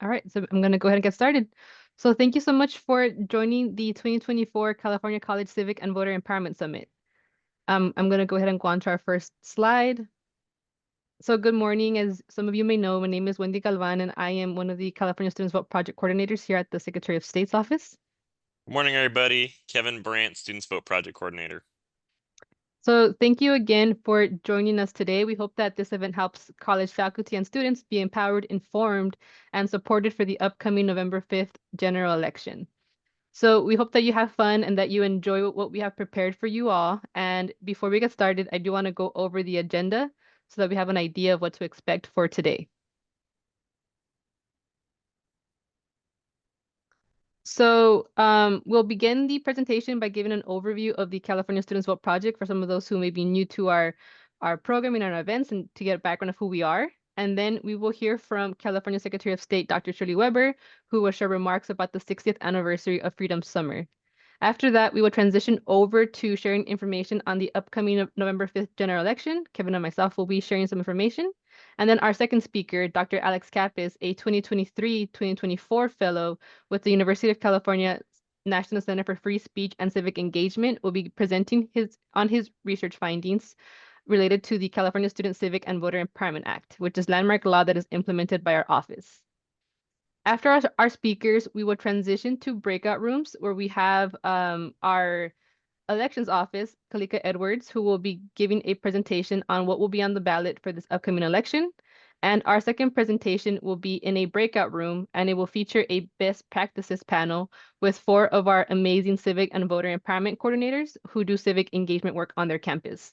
All right, so I'm going to go ahead and get started. So thank you so much for joining the 2024 California College Civic and Voter Empowerment Summit. I'm going to go ahead and go on to our first slide. So good morning. As some of you may know, my name is Wendy Galvan, and I am one of the California Students Vote Project coordinators here at the Secretary of State's office. Good morning, everybody. Kevin Brandt, Students Vote Project Coordinator. So thank you again for joining us today. We hope that this event helps college faculty and students be empowered, informed, and supported for the upcoming November 5th general election. So we hope that you have fun and that you enjoy what we have prepared for you all. And before we get started, I do want to go over the agenda so that we have an idea of what to expect for today. So we'll begin the presentation by giving an overview of the California Students Vote Project for some of those who may be new to our programming and our events and to get a background of who we are. And then we will hear from California Secretary of State, Dr. Shirley Weber, who will share remarks about the 60th anniversary of Freedom Summer. After that, we will transition over to sharing information on the upcoming November 5th general election. Kevin and myself will be sharing some information. And then our second speaker, Dr. Alex Capis, a 2023-2024 fellow with the University of California National Center for Free Speech and Civic Engagement, will be presenting on his research findings related to the California Student Civic and Voter Empowerment Act, which is landmark law that is implemented by our office. After our speakers, we will transition to breakout rooms where we have our elections office, Kalika Edwards, who will be giving a presentation on what will be on the ballot for this upcoming election. And our second presentation will be in a breakout room, and it will feature a best practices panel with 4 of our amazing civic and voter empowerment coordinators who do civic engagement work on their campus.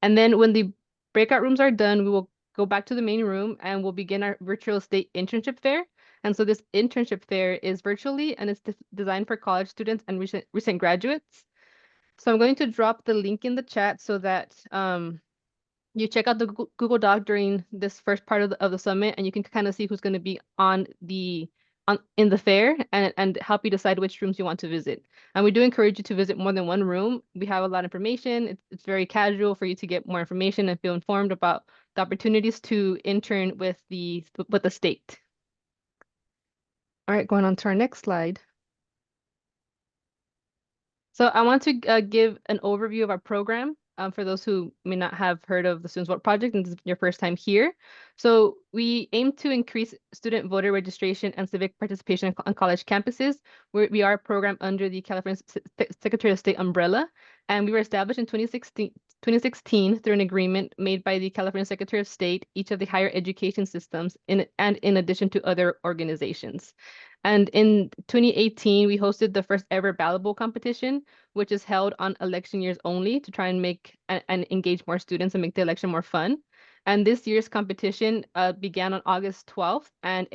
And then when the breakout rooms are done, we will go back to the main room and we'll begin our virtual state internship fair. And so this internship fair is virtually and it's designed for college students and recent graduates. So I'm going to drop the link in the chat so that you check out the Google Doc during this first part of the summit, and you can kind of see who's going to be in the fair and help you decide which rooms you want to visit. And we do encourage you to visit more than one room. We have a lot of information. It's very casual for you to get more information and feel informed about the opportunities to intern with the state. All right, going on to our next slide. So I want to give an overview of our program for those who may not have heard of the Students Vote Project and this is your first time here. So we aim to increase student voter registration and civic participation on college campuses. We are a program under the California Secretary of State umbrella, and we were established in 2016 through an agreement made by the California Secretary of State, each of the higher education systems, in addition to other organizations. And in 2018, we hosted the first ever Ballot Bowl competition, which is held on election years only to try and make and engage more students and make the election more fun. And this year's competition began on August 12th and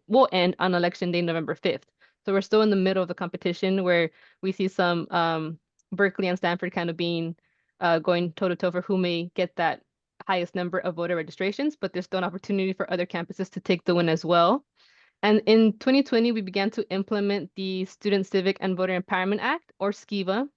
will end on election day, November 5th. So we're still in the middle of the competition where we see some Berkeley and Stanford kind of being going toe to toe for who may get that highest number of voter registrations, but there's still an opportunity for other campuses to take the win as well. And in 2020, we began to implement the Student Civic and Voter Empowerment Act, or SCIVA,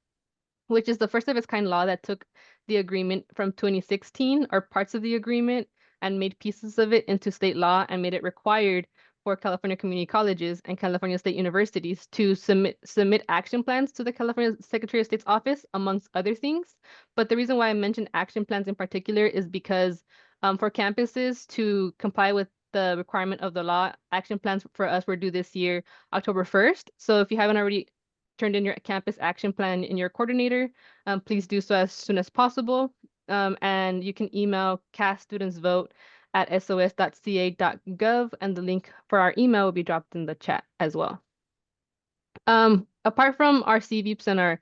which is the first of its kind law that took the agreement from 2016, or parts of the agreement, and made pieces of it into state law and made it required for California community colleges and California state universities to submit action plans to the California Secretary of State's office, amongst other things. But the reason why I mentioned action plans in particular is because for campuses to comply with the requirement of the law, action plans for us were due this year, October 1st. So if you haven't already turned in your campus action plan in your coordinator, please do so as soon as possible. And you can email caststudentsvote@sos.ca.gov, and the link for our email will be dropped in the chat as well. Apart from our CVEPs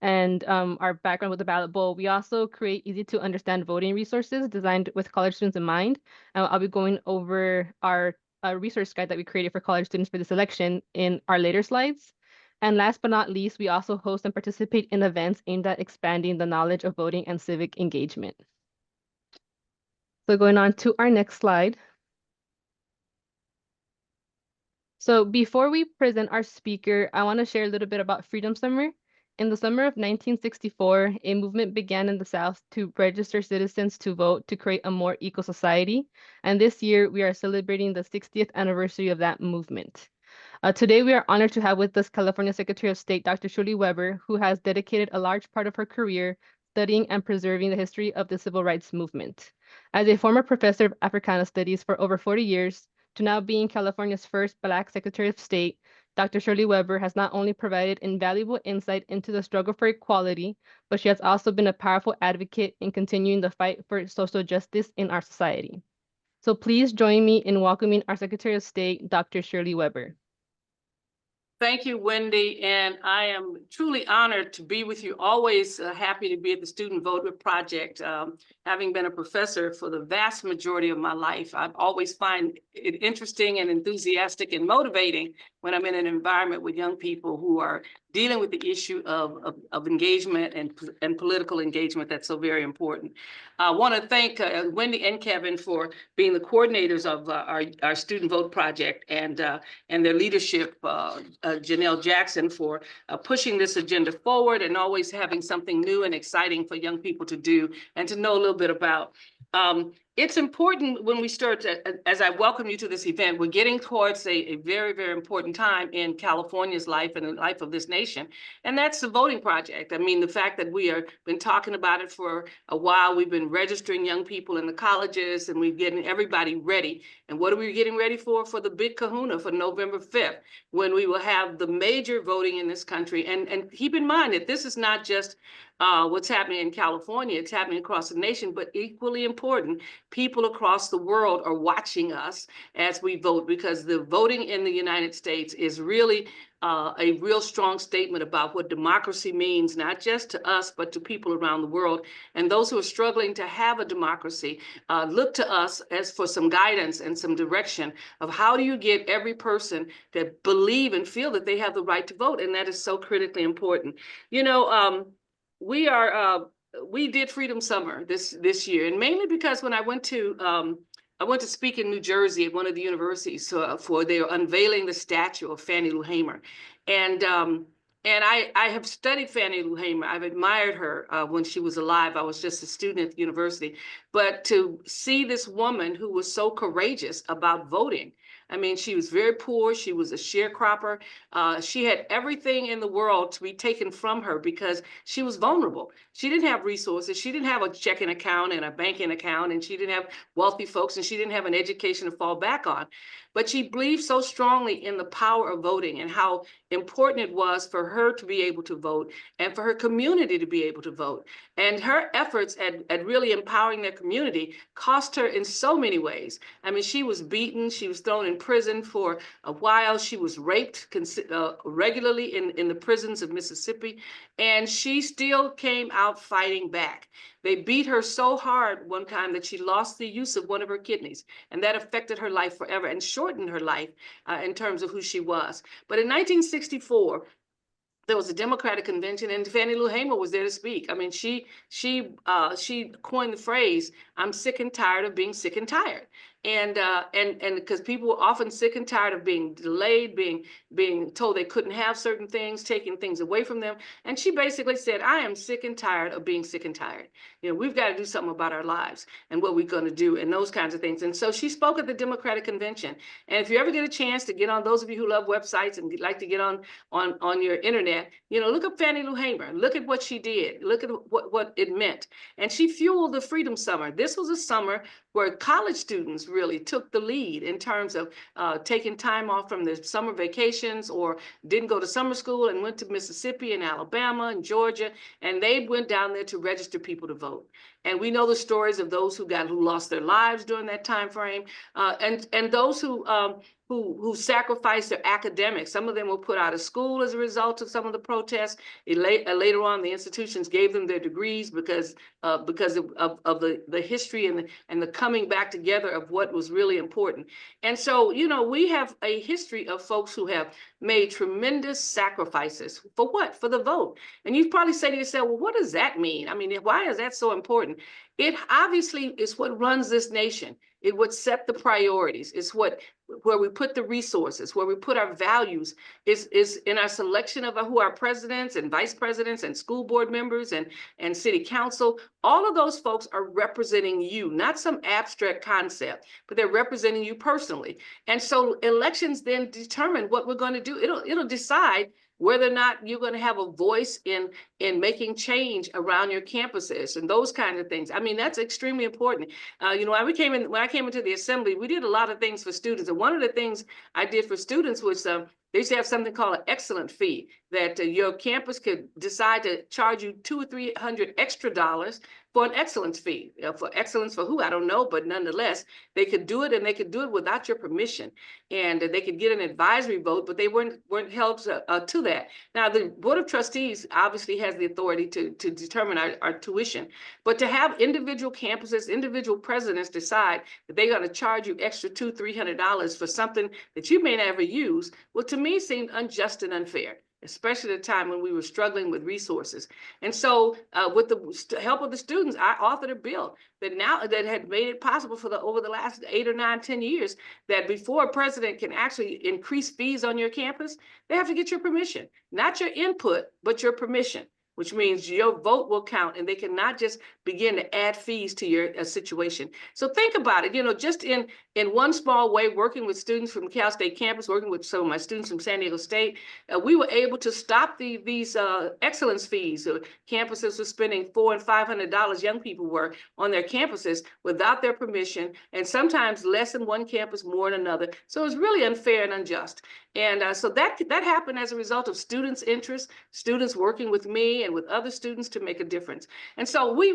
and our background with the Ballot Bowl, we also create easy to understand voting resources designed with college students in mind. I'll be going over our resource guide that we created for college students for this election in our later slides. And last but not least, we also host and participate in events aimed at expanding the knowledge of voting and civic engagement. So going on to our next slide. So before we present our speaker, I want to share a little bit about Freedom Summer. In the summer of 1964, a movement began in the South to register citizens to vote to create a more equal society. And this year, we are celebrating the 60th anniversary of that movement. Today, we are honored to have with us California Secretary of State, Dr. Shirley Weber, who has dedicated a large part of her career studying and preserving the history of the civil rights movement. As a former professor of Africana Studies for over 40 years, to now being California's first Black Secretary of State, Dr. Shirley Weber has not only provided invaluable insight into the struggle for equality, but she has also been a powerful advocate in continuing the fight for social justice in our society. So please join me in welcoming our Secretary of State, Dr. Shirley Weber. Thank you, Wendy, and I am truly honored to be with you. Always happy to be at the Student Vote Project. Having been a professor for the vast majority of my life, I always find it interesting and enthusiastic and motivating when I'm in an environment with young people who are dealing with the issue of engagement and political engagement that's so very important. I want to thank Wendy and Kevin for being the coordinators of our Student Vote Project and their leadership, Janelle Jackson, for pushing this agenda forward and always having something new and exciting for young people to do and to know a little bit about. It's important when we start, as I welcome you to this event, we're getting towards a very, very important time in California's life and the life of this nation, and that's the voting project. I mean, the fact that we have been talking about it for a while, we've been registering young people in the colleges, and we're getting everybody ready. And what are we getting ready for? For the big kahuna for November 5th, when we will have the major voting in this country. And keep in mind that this is not just what's happening in California, it's happening across the nation, but equally important, people across the world are watching us as we vote, because the voting in the United States is really a real strong statement about what democracy means, not just to us, but to people around the world. And those who are struggling to have a democracy look to us as for some guidance and some direction of how do you get every person to believe and feel that they have the right to vote. And that is so critically important. You know, we did Freedom Summer this year, and mainly because when I went to speak in New Jersey at one of the universities for their unveiling the statue of Fannie Lou Hamer, and I have studied Fannie Lou Hamer. I've admired her when she was alive. I was just a student at the university, but to see this woman who was so courageous about voting. I mean, she was very poor. She was a sharecropper. She had everything in the world to be taken from her because she was vulnerable. She didn't have resources. She didn't have a checking account and a banking account, and she didn't have wealthy folks, and she didn't have an education to fall back on. But she believed so strongly in the power of voting and how important it was for her to be able to vote and for her community to be able to vote. And her efforts at really empowering their community cost her in so many ways. I mean, she was beaten. She was thrown in prison for a while. She was raped regularly in the prisons of Mississippi. And she still came out fighting back. They beat her so hard one time that she lost the use of one of her kidneys, and that affected her life forever and shortened her life in terms of who she was. But in 1964, there was a Democratic convention, and Fannie Lou Hamer was there to speak. I mean, she coined the phrase, "I'm sick and tired of being sick and tired." And because people were often sick and tired of being delayed, being told they couldn't have certain things, taking things away from them. And she basically said, "I am sick and tired of being sick and tired. You know, we've got to do something about our lives and what we're going to do and those kinds of things." And so she spoke at the Democratic convention. And if you ever get a chance to get on, those of you who love websites and like to get on your internet, you know, look up Fannie Lou Hamer. Look at what she did. Look at what it meant. And she fueled the Freedom Summer. This was a summer where college students really took the lead in terms of taking time off from their summer vacations or didn't go to summer school and went to Mississippi and Alabama and Georgia, and they went down there to register people to vote. And we know the stories of those who lost their lives during that time frame, and those who sacrificed their academics. Some of them were put out of school as a result of some of the protests. Later on, the institutions gave them their degrees because of the history and the coming back together of what was really important. And so, you know, we have a history of folks who have made tremendous sacrifices. For what? For the vote. And you'd probably say to yourself, well, what does that mean? I mean, why is that so important? important. It obviously is what runs this nation. It would set the priorities. It's where we put the resources, where we put our values, is in our selection of who our presidents and vice presidents and school board members and city council. All of those folks are representing you, not some abstract concept, but they're representing you personally. And so elections then determine what we're going to do. It'll decide whether or not you're going to have a voice in making change around your campuses and those kinds of things. I mean, that's extremely important. You know, when I came into the assembly, we did a lot of things for students. And one of the things I did for students was they used to have something called an excellent fee, that your campus could decide to charge you $200 or $300 extra for an excellence fee. For excellence for who, I don't know, but nonetheless, they could do it, and they could do it without your permission. And they could get an advisory vote, but they weren't held to that. Now, the Board of Trustees obviously has the authority to determine our tuition, but to have individual campuses, individual presidents decide that they're going to charge you extra $200, $300 for something that you may never use, well, to me, seemed unjust and unfair, especially at a time when we were struggling with resources. And so with the help of the students, I authored a bill that had made it possible for over the last 8 or 9, 10 years, that before a president can actually increase fees on your campus, they have to get your permission, not your input, but your permission, which means your vote will count, and they cannot just begin to add fees to your situation. So think about it, you know, just in one small way, working with students from Cal State campus, working with some of my students from San Diego State, we were able to stop these excellence fees. Campuses were spending $400 and $500, young people were, on their campuses without their permission, and sometimes less in one campus, more in another. So it was really unfair and unjust. And so that happened as a result of students' interest, students working with me and with other students to make a difference. And so we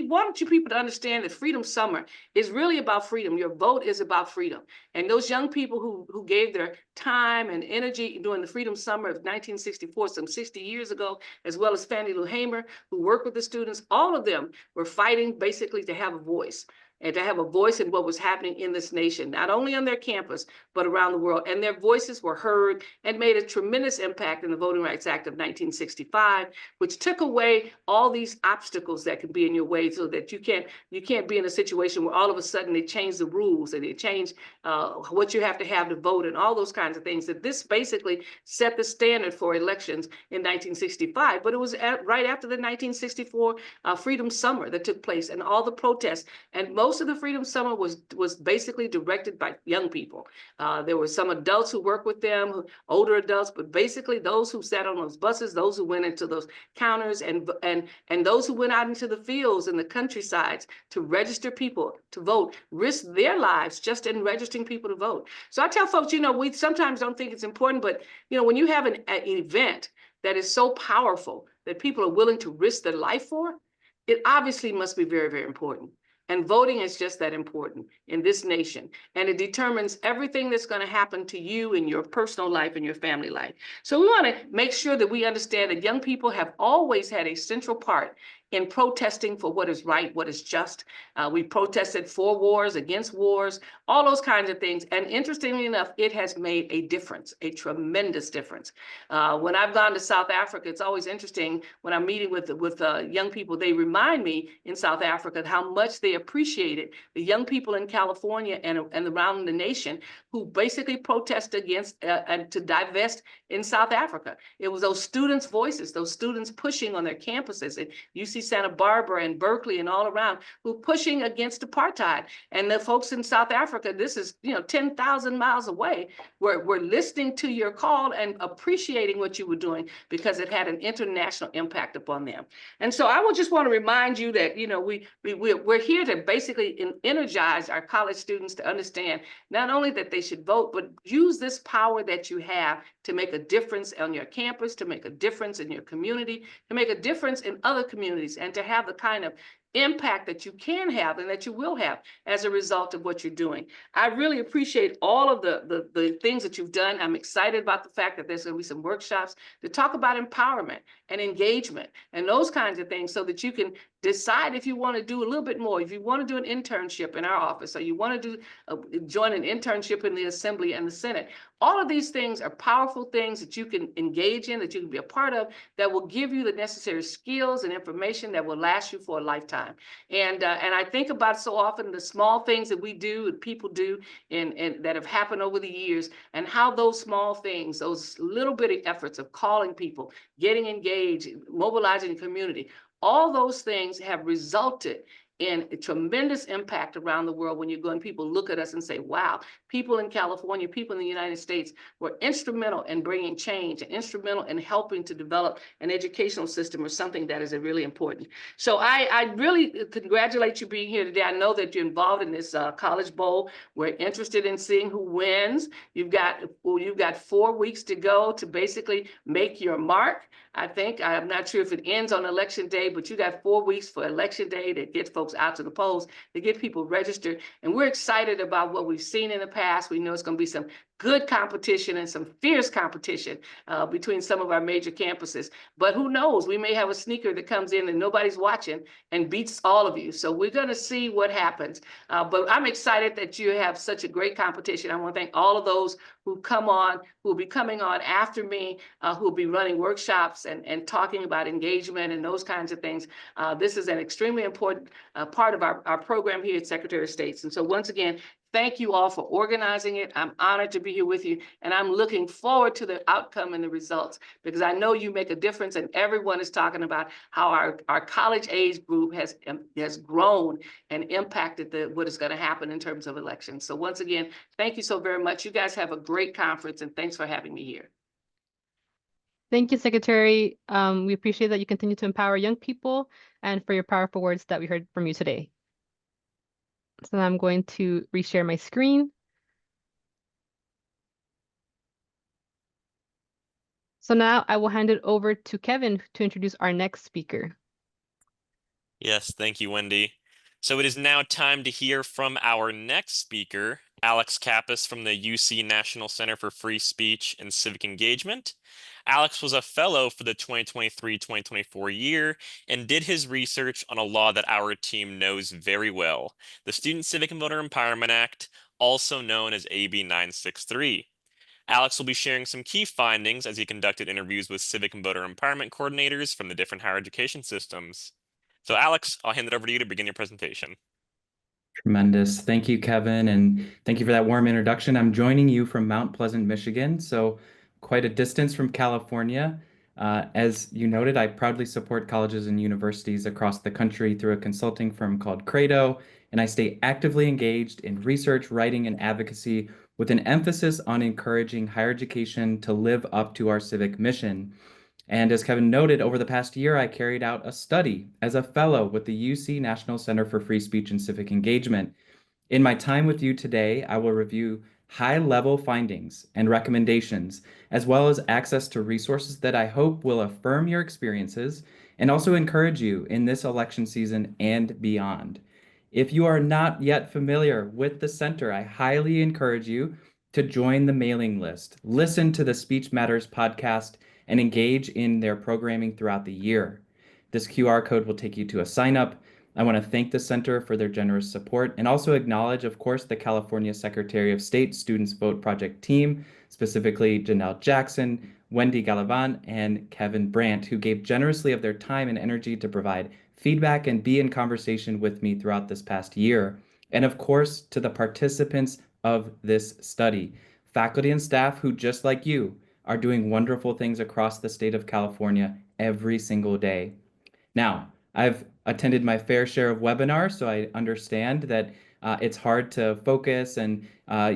want you people to understand that Freedom Summer is really about freedom. Your vote is about freedom. And those young people who gave their time and energy during the Freedom Summer of 1964, some 60 years ago, as well as Fannie Lou Hamer, who worked with the students, all of them were fighting basically to have a voice. And to have a voice in what was happening in this nation, not only on their campus, but around the world. And their voices were heard and made a tremendous impact in the Voting Rights Act of 1965, which took away all these obstacles that could be in your way, so that you can't be in a situation where all of a sudden they change the rules and they change what you have to vote and all those kinds of things. That this basically set the standard for elections in 1965. But it was right after the 1964 Freedom Summer that took place, and all the protests, and most of the Freedom Summer was basically directed by young people. There were some adults who worked with them, older adults, but basically those who sat on those buses, those who went into those counters, and those who went out into the fields and the countrysides to register people to vote, risked their lives just in registering people to vote. So I tell folks, you know, we sometimes don't think it's important, but you know, when you have an event that is so powerful that people are willing to risk their life for, it obviously must be very, very important. And voting is just that important in this nation. And it determines everything that's going to happen to you in your personal life and your family life. So we want to make sure that we understand that young people have always had a central part in protesting for what is right, what is just. We protested for wars, against wars, all those kinds of things. And interestingly enough, it has made a difference, a tremendous difference. When I've gone to South Africa, it's always interesting when I'm meeting with young people, they remind me in South Africa how much they appreciated the young people in California and around the nation who basically protest against and to divest in South Africa. It was those students' voices, those students pushing on their campuses at UC Santa Barbara and Berkeley and all around, who pushing against apartheid. And the folks in South Africa, this is 10,000 miles away, were listening to your call and appreciating what you were doing because it had an international impact upon them. And so I would just want to remind you that we're here to basically energize our college students to understand not only that they should vote, but use this power that you have to make a difference on your campus, to make a difference in your community, to make a difference in other communities, and to have the kind of impact that you can have and that you will have as a result of what you're doing. I really appreciate all of the things that you've done. I'm excited about the fact that there's going to be some workshops to talk about empowerment and engagement and those kinds of things, so that you can decide if you want to do a little bit more, if you want to do an internship in our office, or you want to join an internship in the Assembly and the Senate. All of these things are powerful things that you can engage in, that you can be a part of, that will give you the necessary skills and information that will last you for a lifetime. time. And I think about so often the small things that we do and people do and that have happened over the years, and how those small things, those little bitty efforts of calling people, getting engaged, mobilizing the community, all those things have resulted in a tremendous impact around the world when you go and people look at us and say, wow, people in California, people in the United States were instrumental in bringing change and instrumental in helping to develop an educational system or something that is really important. So I really congratulate you being here today. I know that you're involved in this College Bowl. We're interested in seeing who wins. You've got 4 weeks to go to basically make your mark. I think, I'm not sure if it ends on election day, but you got 4 weeks for election day to get folks out to the polls, to get people registered. And we're excited about what we've seen in the past. We know it's going to be some good competition and some fierce competition between some of our major campuses. But who knows, we may have a sneaker that comes in and nobody's watching and beats all of you. So we're going to see what happens. But I'm excited that you have such a great competition. I want to thank all of those who come on, who will be coming on after me, who will be running workshops and talking about engagement and those kinds of things. This is an extremely important part of our program here at Secretary of State's. And so once again, thank you all for organizing it. I'm honored to be here with you, and I'm looking forward to the outcome and the results, because I know you make a difference, and everyone is talking about how our college age group has grown and impacted what is going to happen in terms of elections. So once again, thank you so very much. You guys have a great conference, and thanks for having me here. Thank you, Secretary. We appreciate that you continue to empower young people and for your powerful words that we heard from you today. So now I'm going to reshare my screen. So now I will hand it over to Kevin to introduce our next speaker. Yes, thank you, Wendy. So it is now time to hear from our next speaker, Alex Kappas from the UC National Center for Free Speech and Civic Engagement. Alex was a fellow for the 2023-2024 year and did his research on a law that our team knows very well, the Student Civic and Voter Empowerment Act, also known as AB 963. Alex will be sharing some key findings as he conducted interviews with civic and voter empowerment coordinators from the different higher education systems. So Alex, I'll hand it over to you to begin your presentation. Tremendous. Thank you, Kevin, and thank you for that warm introduction. I'm joining you from Mount Pleasant, Michigan, so quite a distance from California. As you noted, I proudly support colleges and universities across the country through a consulting firm called Credo, and I stay actively engaged in research, writing, and advocacy with an emphasis on encouraging higher education to live up to our civic mission. And as Kevin noted, over the past year, I carried out a study as a fellow with the UC National Center for Free Speech and Civic Engagement. In my time with you today, I will review high-level findings and recommendations, as well as access to resources that I hope will affirm your experiences and also encourage you in this election season and beyond. If you are not yet familiar with the center, I highly encourage you to join the mailing list, listen to the Speech Matters podcast, and engage in their programming throughout the year. This QR code will take you to a sign up. I want to thank the Center for their generous support and also acknowledge, of course, the California Secretary of State Students Vote Project team, specifically Janelle Jackson, Wendy Gallivan, and Kevin Brandt, who gave generously of their time and energy to provide feedback and be in conversation with me throughout this past year. And of course, to the participants of this study, faculty and staff who, just like you, are doing wonderful things across the state of California every single day. Now, I've attended my fair share of webinars, so I understand that it's hard to focus and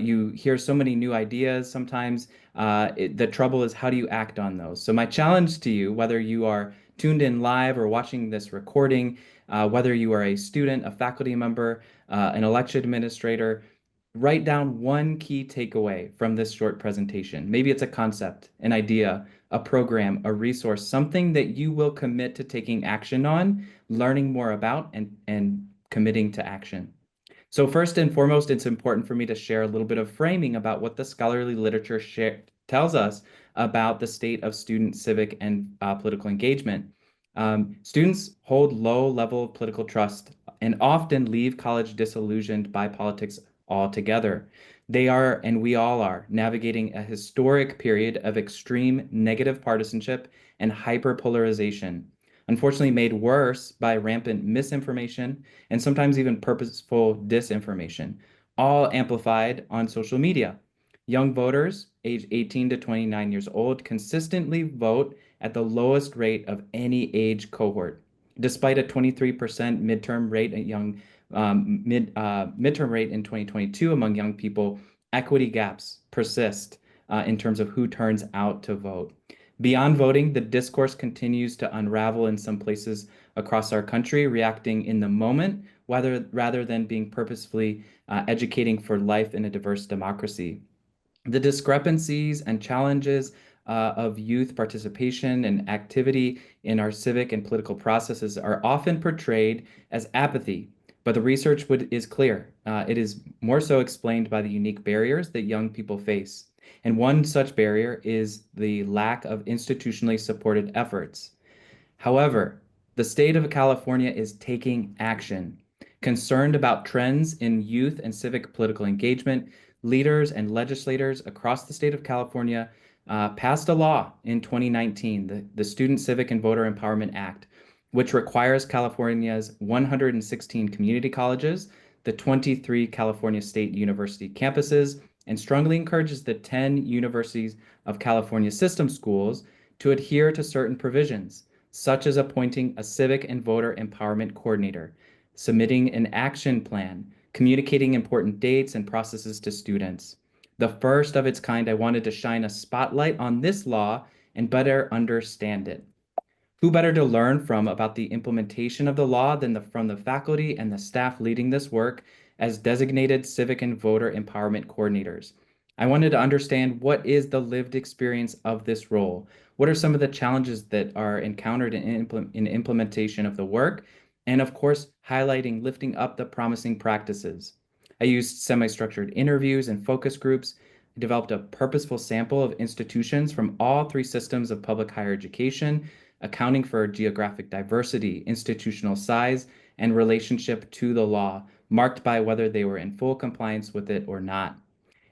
you hear so many new ideas. Sometimes the trouble is, how do you act on those? So my challenge to you, whether you are tuned in live or watching this recording, whether you are a student, a faculty member, an election administrator, write down one key takeaway from this short presentation. Maybe it's a concept, an idea, a program, a resource, something that you will commit to taking action on, learning more about, and committing to action. So first and foremost, it's important for me to share a little bit of framing about what the scholarly literature tells us about the state of student civic and political engagement. Students hold low level of political trust and often leave college disillusioned by politics altogether. They are, and we all are, navigating a historic period of extreme negative partisanship and hyperpolarization. unfortunately made worse by rampant misinformation and sometimes even purposeful disinformation, all amplified on social media. Young voters, aged 18 to 29 years old, consistently vote at the lowest rate of any age cohort, despite a 23% midterm rate at midterm rate in 2022 among young people. Equity gaps persist in terms of who turns out to vote. Beyond voting, the discourse continues to unravel in some places across our country, reacting in the moment rather than being purposefully educating for life in a diverse democracy. The discrepancies and challenges of youth participation and activity in our civic and political processes are often portrayed as apathy, but the research is clear. It is more so explained by the unique barriers that young people face. And one such barrier is the lack of institutionally supported efforts. However, the state of California is taking action. Concerned about trends in youth and civic political engagement, leaders and legislators across the state of California passed a law in 2019, the Student Civic and Voter Empowerment Act, which requires California's 116 community colleges, the 23 California State University campuses, and strongly encourages the 10 universities of California system schools to adhere to certain provisions, such as appointing a civic and voter empowerment coordinator, submitting an action plan, communicating important dates and processes to students. The first of its kind, I wanted to shine a spotlight on this law and better understand it. Who better to learn from about the implementation of the law than from the faculty and the staff leading this work as designated civic and voter empowerment coordinators? I wanted to understand what is the lived experience of this role. What are some of the challenges that are encountered in implementation of the work? And of course, highlighting, lifting up the promising practices. I used semi-structured interviews and focus groups. I developed a purposeful sample of institutions from all three systems of public higher education, accounting for geographic diversity, institutional size, and relationship to the law, marked by whether they were in full compliance with it or not.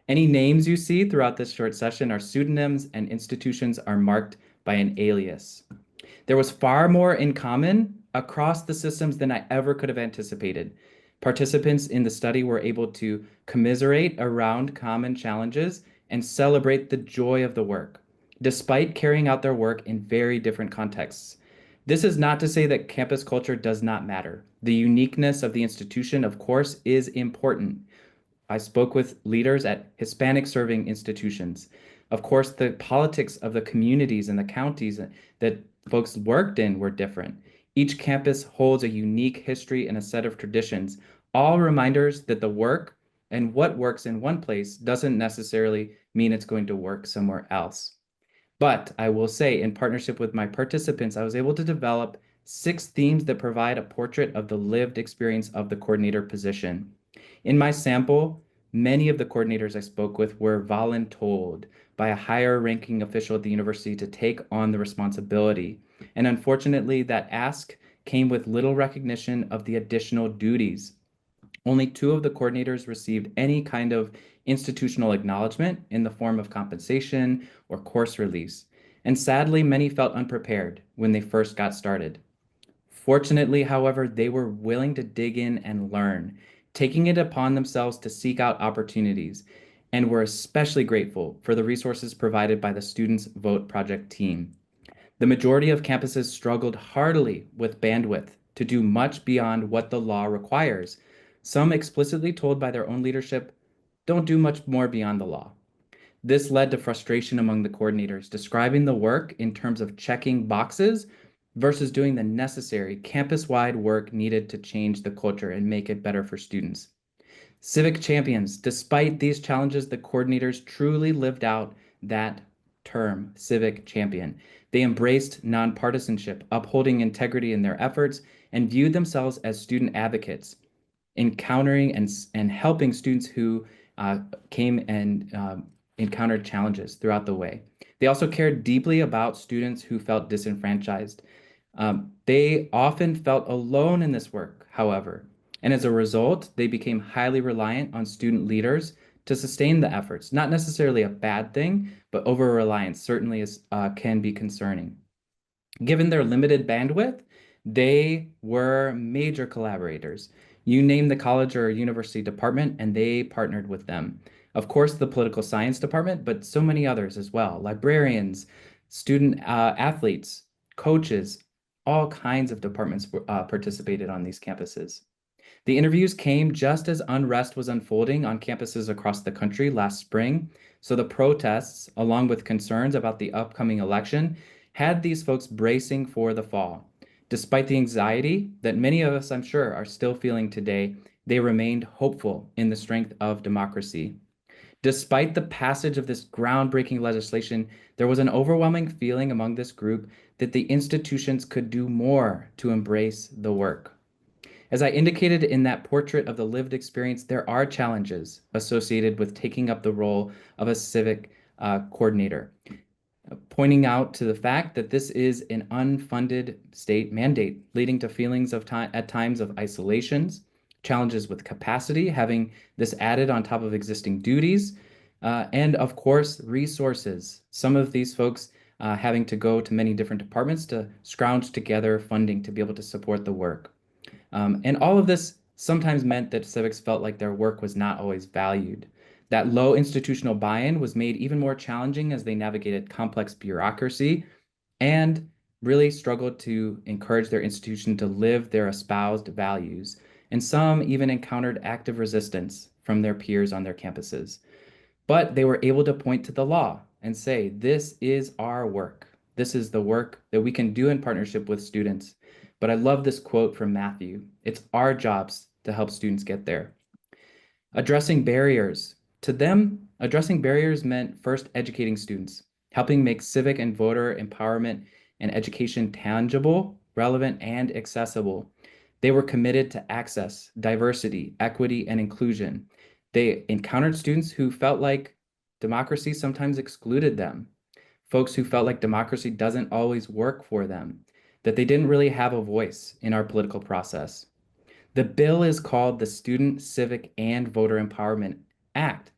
Any names you see throughout this short session are pseudonyms, and institutions are marked by an alias. There was far more in common across the systems than I ever could have anticipated. Participants in the study were able to commiserate around common challenges and celebrate the joy of the work, despite carrying out their work in very different contexts. This is not to say that campus culture does not matter. The uniqueness of the institution, of course, is important. I spoke with leaders at Hispanic serving institutions. Of course, the politics of the communities and the counties that folks worked in were different. Each campus holds a unique history and a set of traditions, all reminders that the work and what works in one place doesn't necessarily mean it's going to work somewhere else. But I will say, in partnership with my participants, I was able to develop 6 themes that provide a portrait of the lived experience of the coordinator position. In my sample, many of the coordinators I spoke with were voluntold by a higher ranking official at the university to take on the responsibility. And unfortunately, that ask came with little recognition of the additional duties. Only 2 of the coordinators received any kind of institutional acknowledgement in the form of compensation or course release. And sadly, many felt unprepared when they first got started. Fortunately, however, they were willing to dig in and learn, taking it upon themselves to seek out opportunities, and were especially grateful for the resources provided by the Students Vote Project team. The majority of campuses struggled heartily with bandwidth to do much beyond what the law requires. Some explicitly told by their own leadership, don't do much more beyond the law. This led to frustration among the coordinators, describing the work in terms of checking boxes versus doing the necessary campus-wide work needed to change the culture and make it better for students. Civic champions, despite these challenges, the coordinators truly lived out that term, civic champion. They embraced nonpartisanship, upholding integrity in their efforts, and viewed themselves as student advocates, encountering and helping students who came and encountered challenges throughout the way. They also cared deeply about students who felt disenfranchised. They often felt alone in this work, however, and as a result, they became highly reliant on student leaders to sustain the efforts. Not necessarily a bad thing, but over-reliance certainly can be concerning. Given their limited bandwidth, they were major collaborators. You name the college or university department, and they partnered with them. Of course, the political science department, but so many others as well. Librarians, student athletes, coaches, all kinds of departments participated on these campuses. The interviews came just as unrest was unfolding on campuses across the country last spring. So the protests, along with concerns about the upcoming election, had these folks bracing for the fall. Despite the anxiety that many of us, I'm sure, are still feeling today, they remained hopeful in the strength of democracy. Despite the passage of this groundbreaking legislation, there was an overwhelming feeling among this group that the institutions could do more to embrace the work. As I indicated in that portrait of the lived experience, there are challenges associated with taking up the role of a civic coordinator, pointing out to the fact that this is an unfunded state mandate, leading to feelings of at times of isolations, challenges with capacity, having this added on top of existing duties, and of course, resources. Some of these folks having to go to many different departments to scrounge together funding to be able to support the work. And all of this sometimes meant that civics felt like their work was not always valued. That low institutional buy-in was made even more challenging as they navigated complex bureaucracy and really struggled to encourage their institution to live their espoused values. And some even encountered active resistance from their peers on their campuses. But they were able to point to the law and say, this is our work. This is the work that we can do in partnership with students. But I love this quote from Matthew. It's our jobs to help students get there. Addressing barriers. To them, addressing barriers meant first educating students, helping make civic and voter empowerment and education tangible, relevant, and accessible. They were committed to access, diversity, equity, and inclusion. They encountered students who felt like democracy sometimes excluded them, folks who felt like democracy doesn't always work for them, that they didn't really have a voice in our political process. The bill is called the Student, Civic, and Voter Empowerment Act,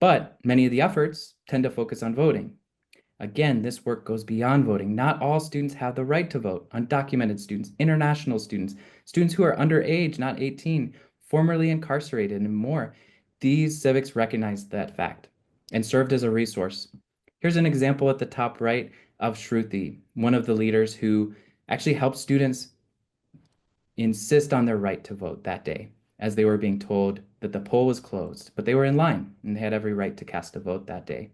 but many of the efforts tend to focus on voting. Again, this work goes beyond voting. Not all students have the right to vote. Undocumented students, international students, students who are underage, not 18, formerly incarcerated, and more. These civics recognized that fact and served as a resource. Here's an example at the top right of Shruti, one of the leaders who actually helped students insist on their right to vote that day, as they were being told that the poll was closed, but they were in line and they had every right to cast a vote that day.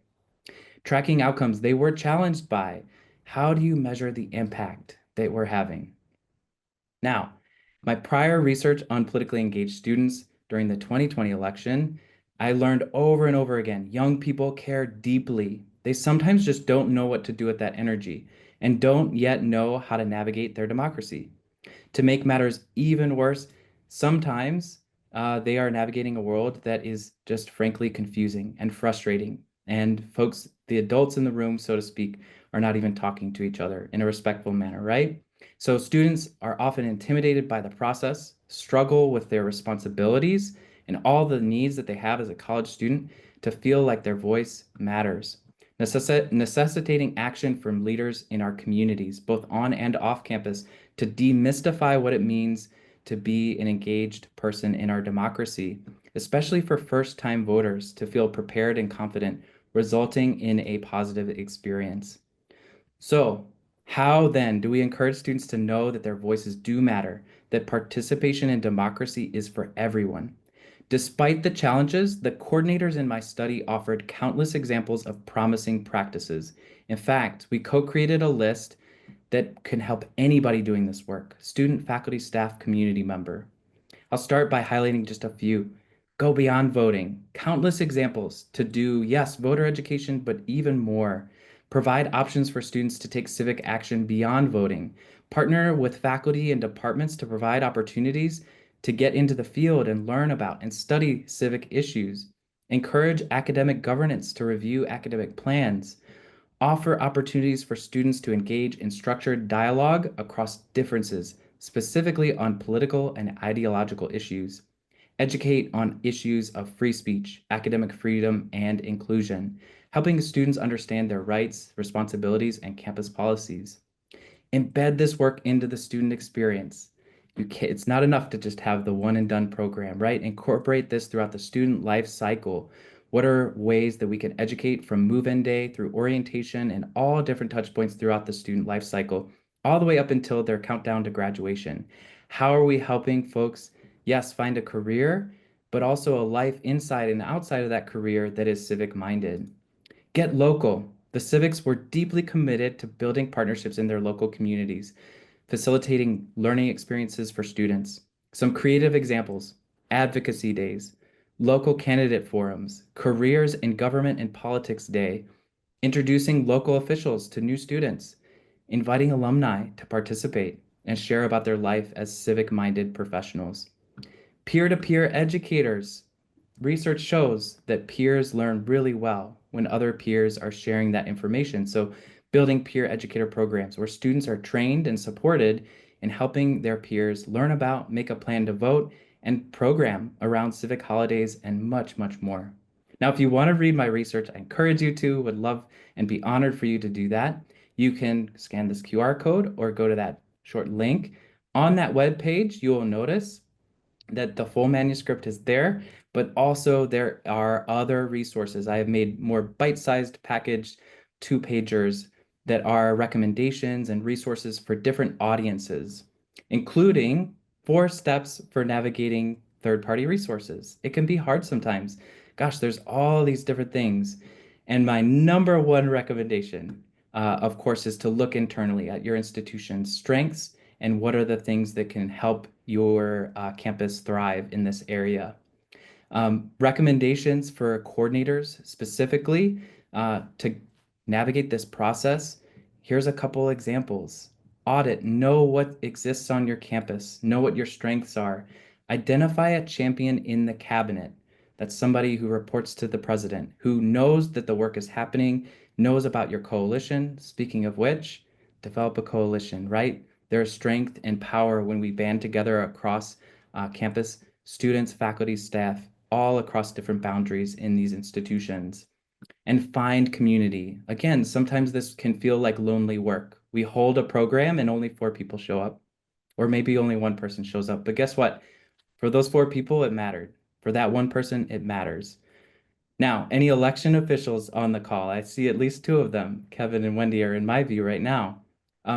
Tracking outcomes, they were challenged by how do you measure the impact that we're having? Now, my prior research on politically engaged students during the 2020 election, I learned over and over again, young people care deeply. They sometimes just don't know what to do with that energy and don't yet know how to navigate their democracy. To make matters even worse, sometimes they are navigating a world that is just frankly confusing and frustrating. And folks, the adults in the room, so to speak, are not even talking to each other in a respectful manner, right? So students are often intimidated by the process, struggle with their responsibilities, and all the needs that they have as a college student to feel like their voice matters. Necessitating action from leaders in our communities, both on and off campus, to demystify what it means to be an engaged person in our democracy, especially for first-time voters to feel prepared and confident, resulting in a positive experience. So, how then do we encourage students to know that their voices do matter, that participation in democracy is for everyone? Despite the challenges, the coordinators in my study offered countless examples of promising practices. In fact, we co-created a list that can help anybody doing this work, student, faculty, staff, community member. I'll start by highlighting just a few. Go beyond voting. Countless examples to do, yes, voter education, but even more. Provide options for students to take civic action beyond voting. Partner with faculty and departments to provide opportunities to get into the field and learn about and study civic issues. Encourage academic governance to review academic plans. Offer opportunities for students to engage in structured dialogue across differences, specifically on political and ideological issues. Educate on issues of free speech, academic freedom, and inclusion, helping students understand their rights, responsibilities, and campus policies. Embed this work into the student experience. It's not enough to just have the one and done program, right? Incorporate this throughout the student life cycle. What are ways that we can educate from move-in day through orientation and all different touch points throughout the student life cycle, all the way up until their countdown to graduation? How are we helping folks, yes, find a career, but also a life inside and outside of that career that is civic-minded? Get local. The Civics were deeply committed to building partnerships in their local communities, facilitating learning experiences for students. Some creative examples: advocacy days, local candidate forums, careers in government and politics day, introducing local officials to new students, inviting alumni to participate and share about their life as civic-minded professionals. Peer-to-peer educators. Research shows that peers learn really well when other peers are sharing that information. So building peer educator programs where students are trained and supported in helping their peers learn about, make a plan to vote, and program around civic holidays and much, much more. Now, if you want to read my research, I encourage you to, would love and be honored for you to do that. You can scan this QR code or go to that short link. On that web page, you will notice that the full manuscript is there, but also there are other resources. I have made more bite-sized packaged two-pagers that are recommendations and resources for different audiences, including 4 steps for navigating third-party resources. It can be hard sometimes. Gosh, there's all these different things. And my number one recommendation, of course, is to look internally at your institution's strengths and what are the things that can help your campus thrive in this area. Recommendations for coordinators specifically to navigate this process. Here's a couple examples. Audit, know what exists on your campus, know what your strengths are. Identify a champion in the cabinet. That's somebody who reports to the president, who knows that the work is happening, knows about your coalition. Speaking of which, develop a coalition, right? There's strength and power when we band together across campus, students, faculty, staff, all across different boundaries in these institutions. And find community. Again, sometimes this can feel like lonely work. We hold a program and only 4 people show up, or maybe only 1 person shows up. But guess what? For those 4 people, it mattered. For that 1 person, it matters. Now, any election officials on the call, I see at least 2 of them, Kevin and Wendy, are in my view right now.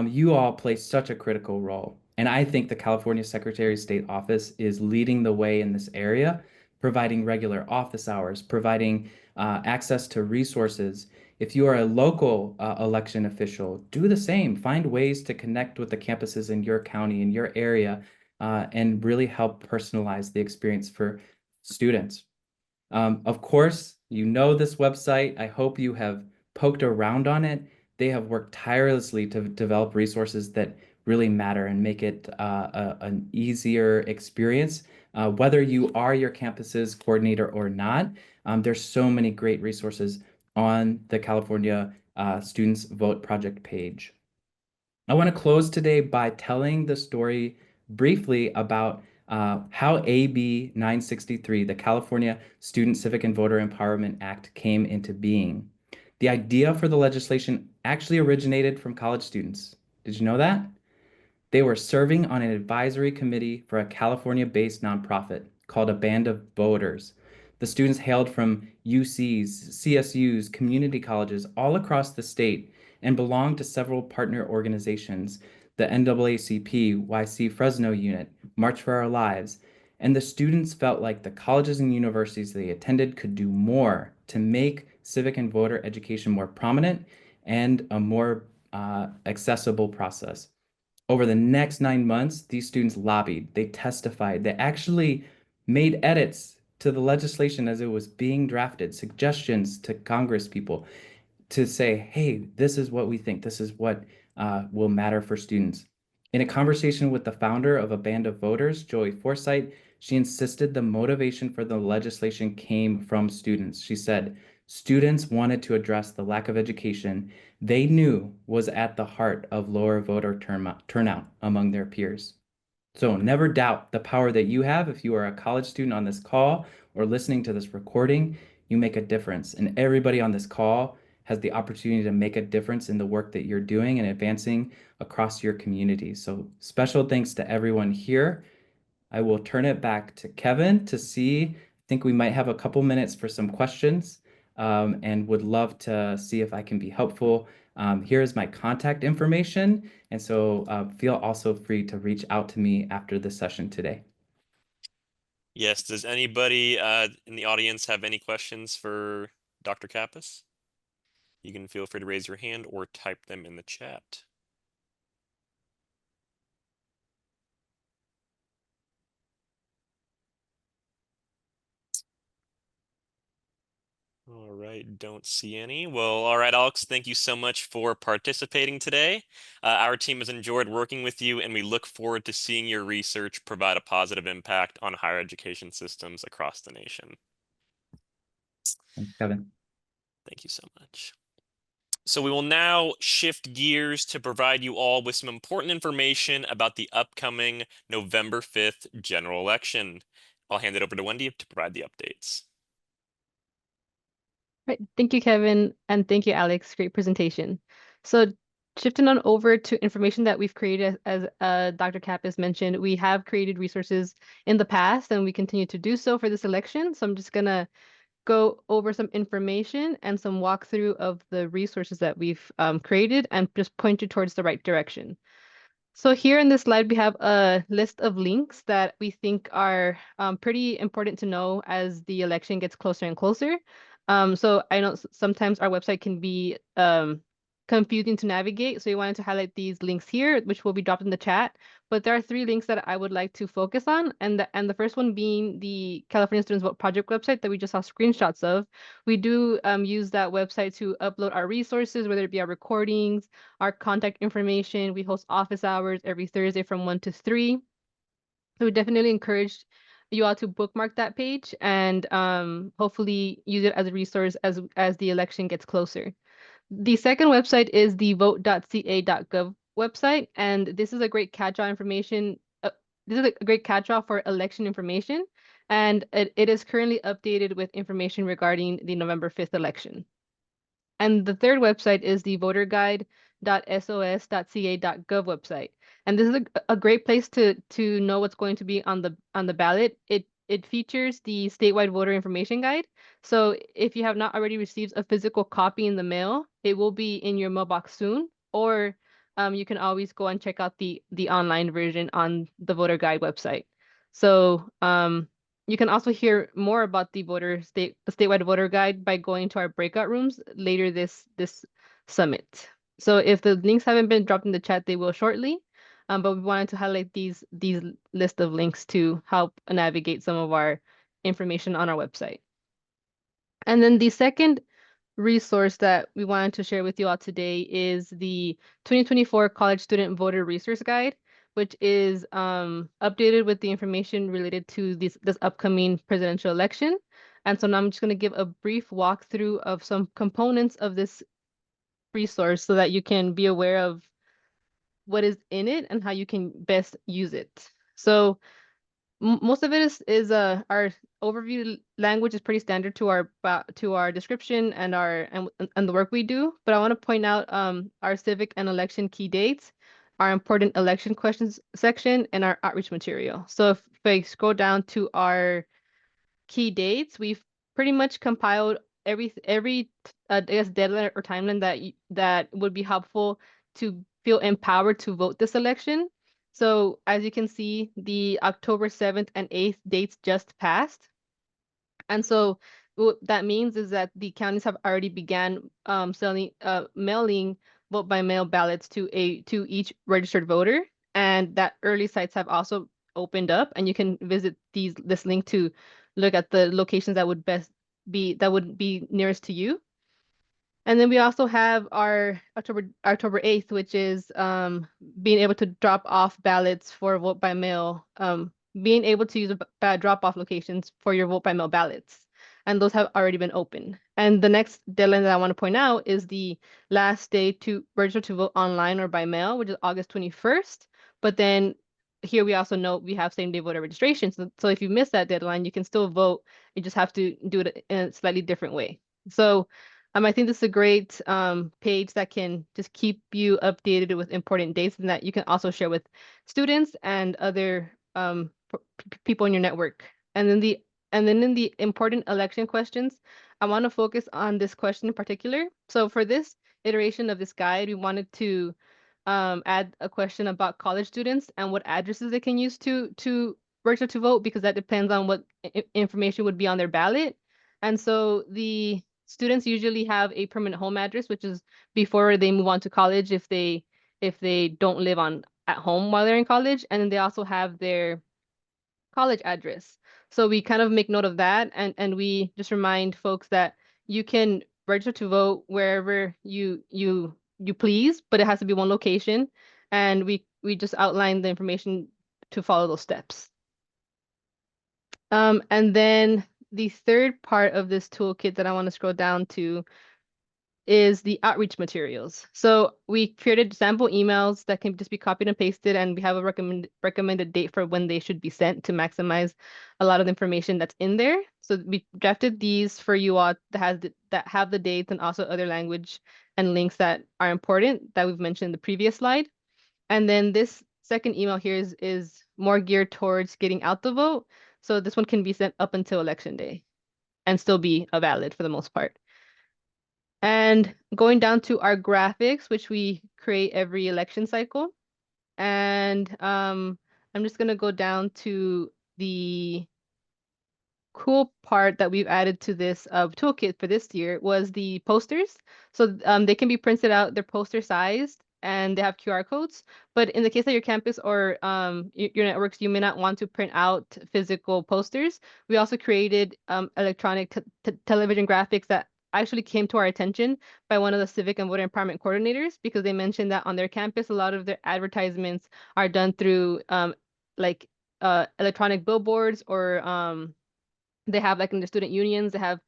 You all play such a critical role. And I think the California Secretary of State office is leading the way in this area, providing regular office hours, providing access to resources. If you are a local election official, do the same. Find ways to connect with the campuses in your county, in your area, and really help personalize the experience for students. Of course, you know this website. I hope you have poked around on it. They have worked tirelessly to develop resources that really matter and make it an easier experience. Whether you are your campus's coordinator or not, there's so many great resources on the California Students Vote Project page. I want to close today by telling the story briefly about how AB 963, the California Student Civic and Voter Empowerment Act, came into being. The idea for the legislation actually originated from college students. Did you know that? They were serving on an advisory committee for a California-based nonprofit called a Band of Voters. The students hailed from UCs, CSUs, community colleges all across the state and belonged to several partner organizations, the NAACP, YC Fresno Unit, March for Our Lives, and the students felt like the colleges and universities they attended could do more to make civic and voter education more prominent and a more accessible process. Over the next 9 months, these students lobbied, they testified, they actually made edits to the legislation as it was being drafted, suggestions to Congress people to say, hey, this is what we think, this is what will matter for students. In a conversation with the founder of a Band of Voters, Joey Forsythe, she insisted the motivation for the legislation came from students. She said, students wanted to address the lack of education they knew was at the heart of lower voter turnout among their peers. So never doubt the power that you have. If you are a college student on this call or listening to this recording, you make a difference. And everybody on this call has the opportunity to make a difference in the work that you're doing and advancing across your community. So special thanks to everyone here. I will turn it back to Kevin to see. I think we might have a couple minutes for some questions, and would love to see if I can be helpful. Here's my contact information, and so feel also free to reach out to me after the session today. Yes, does anybody in the audience have any questions for Dr. Kappas? You can feel free to raise your hand or type them in the chat. All right, don't see any. Well, all right, Alex, thank you so much for participating today. Our team has enjoyed working with you, and we look forward to seeing your research provide a positive impact on higher education systems across the nation. Thanks, Kevin. Thank you so much. So we will now shift gears to provide you all with some important information about the upcoming November 5th general election. I'll hand it over to Wendy to provide the updates. Right. Thank you, Kevin, and thank you, Alex. Great presentation. So shifting on over to information that we've created, as Dr. Kappas mentioned, we have created resources in the past, and we continue to do so for this election. So I'm just going to go over some information and some walkthrough of the resources that we've created and just point you towards the right direction. So here in this slide, we have a list of links that we think are pretty important to know as the election gets closer and closer. So I know sometimes our website can be confusing to navigate. So we wanted to highlight these links here, which will be dropped in the chat. But there are 3 links that I would like to focus on. And the first one being the California Students Vote Project website that we just saw screenshots of. We do use that website to upload our resources, whether it be our recordings, our contact information. We host office hours every Thursday from 1 to 3. So we definitely encourage you all to bookmark that page and hopefully use it as a resource as the election gets closer. The second website is the vote.ca.gov website, and this is a great catch-all information. This is a great catch-all for election information, and it is currently updated with information regarding the November 5th election. And the third website is the voterguide.sos.ca.gov website. And this is a great place to know what's going to be on the ballot. It features the statewide voter information guide. So if you have not already received a physical copy in the mail, it will be in your mailbox soon. Or you can always go and check out the online version on the voter guide website. So you can also hear more about the statewide voter guide by going to our breakout rooms later this summit. So if the links haven't been dropped in the chat, they will shortly. But we wanted to highlight these list of links to help navigate some of our information on our website. And then the second resource that we wanted to share with you all today is the 2024 College Student Voter Resource Guide, which is updated with the information related to this upcoming presidential election. And so now I'm just going to give a brief walkthrough of some components of this resource so that you can be aware of what is in it and how you can best use it. So most of it is our overview language is pretty standard to our description and the work we do. But I want to point out our civic and election key dates, our important election questions section, and our outreach material. So if I scroll down to our key dates, we've pretty much compiled every I guess deadline or timeline that would be helpful to feel empowered to vote this election. So as you can see, the October 7th and 8th dates just passed. And so what that means is that the counties have already began mailing vote by mail ballots to each registered voter. And that early sites have also opened up, and you can visit this link to look at the locations that would be nearest to you. And then we also have our October 8th, which is being able to drop off ballots for vote by mail, being able to use drop off locations for your vote by mail ballots. And those have already been open. And the next deadline that I want to point out is the last day to register to vote online or by mail, which is August 21st. But then here we also know we have same day voter registration. So if you miss that deadline, you can still vote. You just have to do it in a slightly different way. So I think this is a great page that can just keep you updated with important dates and that you can also share with students and other people in your network. And then in the important election questions, I want to focus on this question in particular. So for this iteration of this guide, we wanted to add a question about college students and what addresses they can use to register to vote, because that depends on what information would be on their ballot. And so the students usually have a permanent home address, which is before they move on to college if they don't live on at home while they're in college, and then they also have their college address. So we kind of make note of that, and we just remind folks that you can register to vote wherever you please, but it has to be one location, and we just outline the information to follow those steps. And then the third part of this toolkit that I want to scroll down to is the outreach materials. So we created sample emails that can just be copied and pasted, and we have a recommended date for when they should be sent to maximize a lot of the information that's in there. So we drafted these for you all that have the dates and also other language and links that are important that we've mentioned in the previous slide. And then this second email here is more geared towards getting out the vote. So this one can be sent up until election day and still be valid for the most part. And going down to our graphics, which we create every election cycle. And I'm just going to go down to the cool part that we've added to this toolkit for this year was the posters. So they can be printed out, they're poster sized, and they have QR codes. But in the case of your campus or your networks, you may not want to print out physical posters. We also created electronic television graphics that actually came to our attention by one of the civic and voter empowerment coordinators, because they mentioned that on their campus, a lot of their advertisements are done through like electronic billboards, or they have, like in the student unions, they have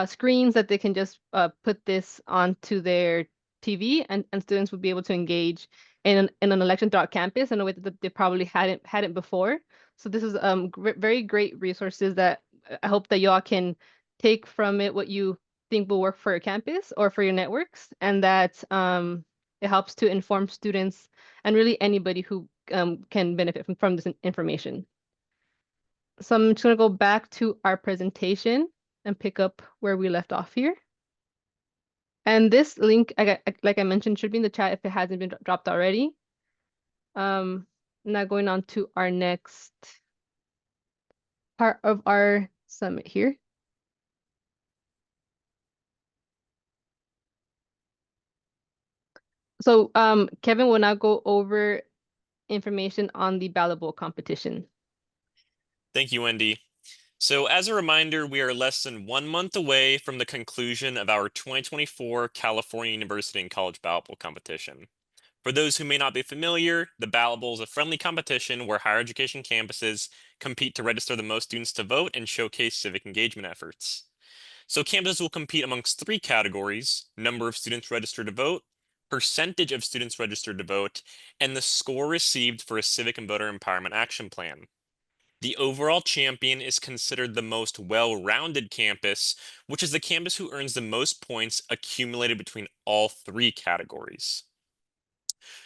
screens that they can just put this onto their TV, and students would be able to engage in an election throughout campus in a way that they probably hadn't before. So this is very great resources that I hope that y'all can take from it what you think will work for your campus or for your networks, and that it helps to inform students and really anybody who can benefit from this information. So I'm just going to go back to our presentation and pick up where we left off here. And this link, like I mentioned, should be in the chat if it hasn't been dropped already. Now going on to our next part of our summit here. So Kevin will now go over information on the Ballot Bowl competition. Thank you, Wendy. So as a reminder, we are less than 1 month away from the conclusion of our 2024 California University and College Ballot Bowl competition. For those who may not be familiar, the Ballot Bowl is a friendly competition where higher education campuses compete to register the most students to vote and showcase civic engagement efforts. So campuses will compete amongst 3 categories: number of students registered to vote, percentage of students registered to vote, and the score received for a civic and voter empowerment action plan. The overall champion is considered the most well-rounded campus, which is the campus who earns the most points accumulated between all 3 categories.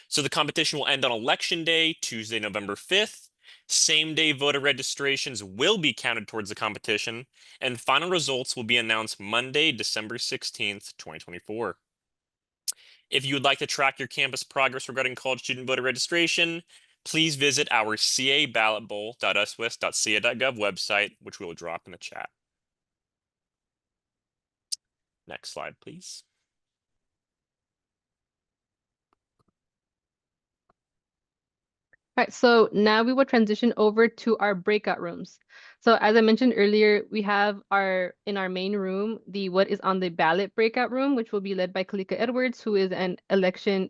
So the competition will end on Election Day, Tuesday, November 5th. Same-day voter registrations will be counted towards the competition, and final results will be announced Monday, December 16th, 2024. If you would like to track your campus progress regarding college student voter registration, please visit our caballotbowl.uswest.ca.gov website, which we will drop in the chat. Next slide, please. All right, so now we will transition over to our breakout rooms. So as I mentioned earlier, we have in our main room, the What is on the Ballot breakout room, which will be led by Kalika Edwards, who is an elections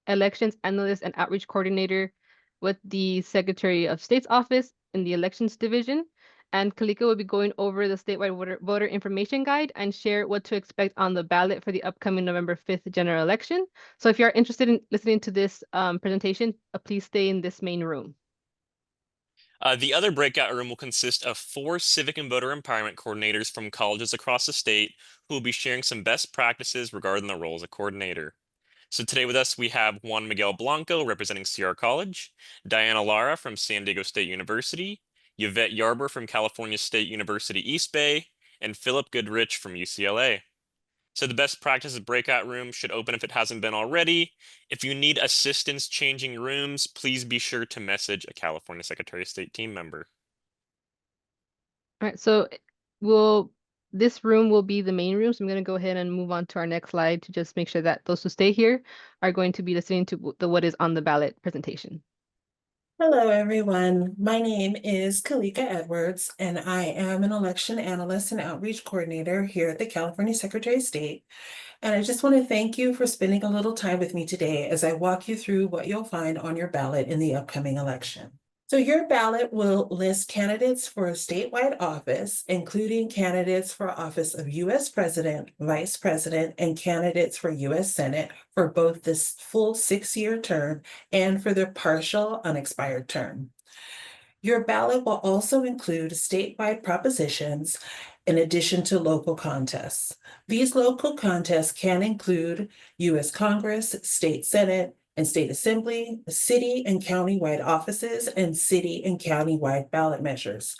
analyst and outreach coordinator with the Secretary of State's office in the elections division. And Kalika will be going over the statewide voter information guide and share what to expect on the ballot for the upcoming November 5th general election. So if you are interested in listening to this presentation, please stay in this main room. The other breakout room will consist of 4 civic and voter empowerment coordinators from colleges across the state who will be sharing some best practices regarding the role as a coordinator. So today with us, we have Juan Miguel Blanco representing CR College, Diana Lara from San Diego State University, Yvette Yarber from California State University East Bay, and Philip Goodrich from UCLA. So the best practices breakout room should open if it hasn't been already. If you need assistance changing rooms, please be sure to message a California Secretary of State team member. All right, so this room will be the main room. So I'm going to go ahead and move on to our next slide to just make sure that those who stay here are going to be listening to what is on the ballot presentation. Hello, everyone. My name is Kalika Edwards, and I am an election analyst and outreach coordinator here at the California Secretary of State. And I just want to thank you for spending a little time with me today as I walk you through what you'll find on your ballot in the upcoming election. So your ballot will list candidates for a statewide office, including candidates for office of U.S. President, Vice President, and candidates for U.S. Senate for both this full 6-year term and for the partial unexpired term. Your ballot will also include statewide propositions in addition to local contests. These local contests can include U.S. Congress, State Senate, and State Assembly, city and county-wide offices, and city and county-wide ballot measures.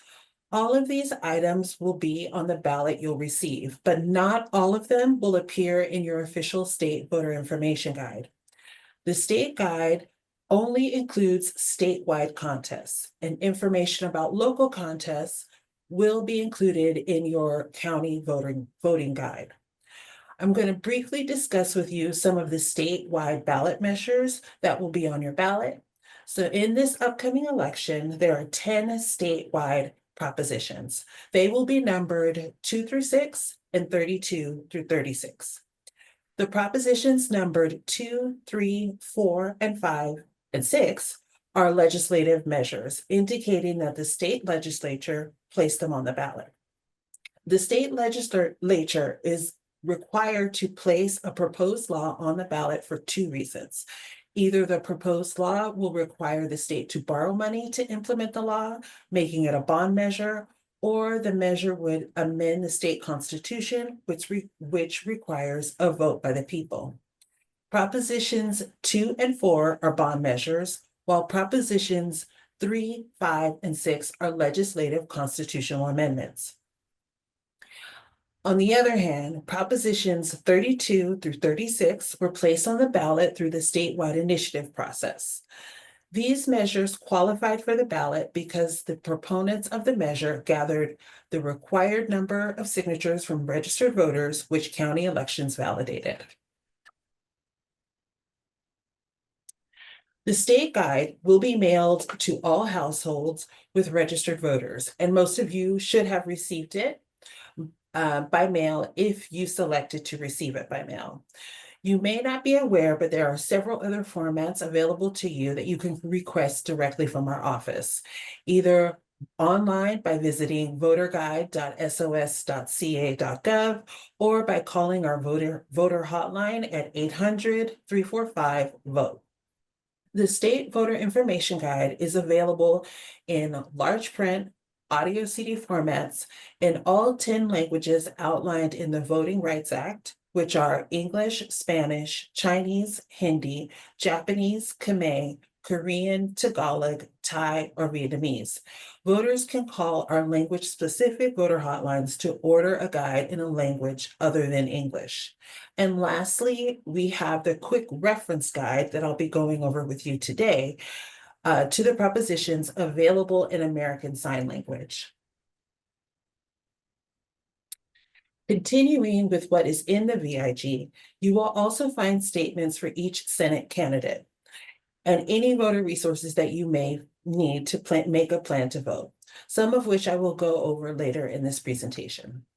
All of these items will be on the ballot you'll receive, but not all of them will appear in your official state voter information guide. The state guide only includes statewide contests, and information about local contests will be included in your county voting guide. I'm going to briefly discuss with you some of the statewide ballot measures that will be on your ballot. So in this upcoming election, there are 10 statewide propositions. They will be numbered 2 through 6 and 32 through 36. The propositions numbered 2, 3, 4, and 5, and 6 are legislative measures, indicating that the state legislature placed them on the ballot. The state legislature is required to place a proposed law on the ballot for 2 reasons. Either the proposed law will require the state to borrow money to implement the law, making it a bond measure, or the measure would amend the state constitution, which requires a vote by the people. Propositions 2 and 4 are bond measures, while propositions 3, 5, and 6 are legislative constitutional amendments. On the other hand, propositions 32 through 36 were placed on the ballot through the statewide initiative process. These measures qualified for the ballot because the proponents of the measure gathered the required number of signatures from registered voters, which county elections validated. The state guide will be mailed to all households with registered voters, and most of you should have received it by mail if you selected to receive it by mail. You may not be aware, but there are several other formats available to you that you can request directly from our office, either online by visiting voterguide.sos.ca.gov or by calling our voter hotline at 800-345-VOTE. The State Voter Information Guide is available in large print, audio CD formats in all 10 languages outlined in the Voting Rights Act, which are English, Spanish, Chinese, Hindi, Japanese, Khmer, Korean, Tagalog, Thai, or Vietnamese. Voters can call our language-specific voter hotlines to order a guide in a language other than English. And lastly, we have the quick reference guide that I'll be going over with you today to the propositions available in American Sign Language. Continuing with what is in the VIG, you will also find statements for each Senate candidate and any voter resources that you may need to make a plan to vote, some of which I will go over later in this presentation.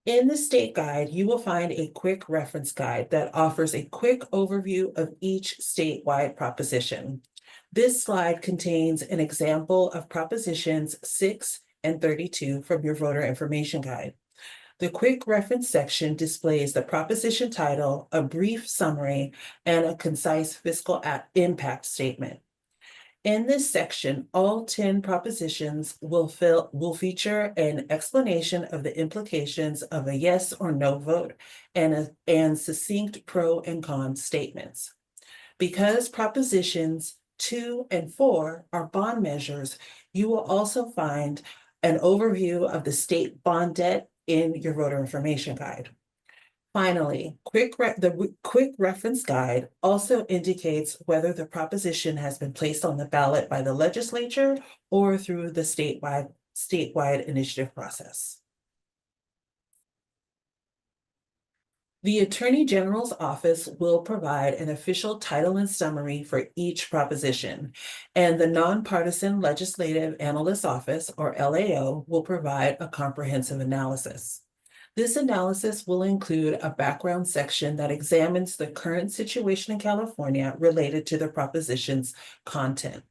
In the state guide, you will find a quick reference guide that offers a quick overview of each statewide proposition. This slide contains an example of propositions 6 and 32 from your voter information guide. The quick reference section displays the proposition title, a brief summary, and a concise fiscal impact statement. In this section, all 10 propositions will feature an explanation of the implications of a yes or no vote and succinct pro and con statements. Because propositions 2 and 4 are bond measures, you will also find an overview of the state bond debt in your voter information guide. Finally, the quick reference guide also indicates whether the proposition has been placed on the ballot by the legislature or through the statewide initiative process. The Attorney General's office will provide an official title and summary for each proposition, and the Nonpartisan Legislative Analyst's Office, or LAO, will provide a comprehensive analysis. This analysis will include a background section that examines the current situation in California related to the proposition's content.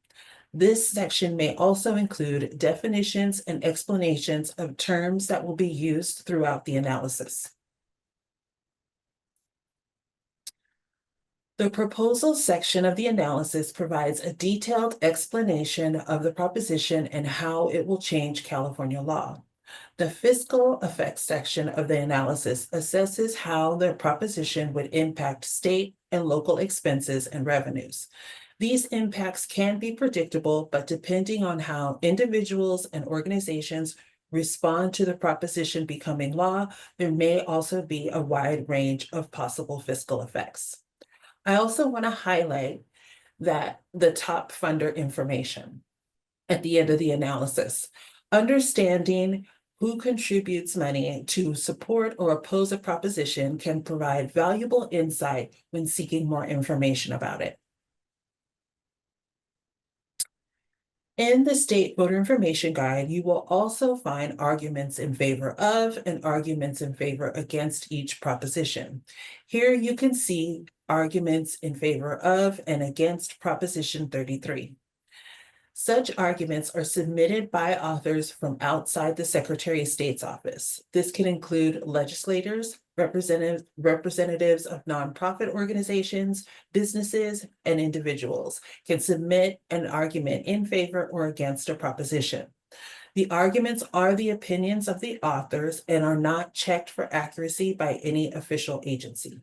This section may also include definitions and explanations of terms that will be used throughout the analysis. The proposal section of the analysis provides a detailed explanation of the proposition and how it will change California law. The fiscal effects section of the analysis assesses how the proposition would impact state and local expenses and revenues. These impacts can be predictable, but depending on how individuals and organizations respond to the proposition becoming law, there may also be a wide range of possible fiscal effects. I also want to highlight that the top funder information at the end of the analysis. Understanding who contributes money to support or oppose a proposition can provide valuable insight when seeking more information about it. In the State Voter Information Guide, you will also find arguments in favor of and arguments in favor against each proposition. Here you can see arguments in favor of and against Proposition 33. Such arguments are submitted by authors from outside the Secretary of State's office. This can include legislators, representatives of nonprofit organizations, businesses, and individuals can submit an argument in favor or against a proposition. The arguments are the opinions of the authors and are not checked for accuracy by any official agency.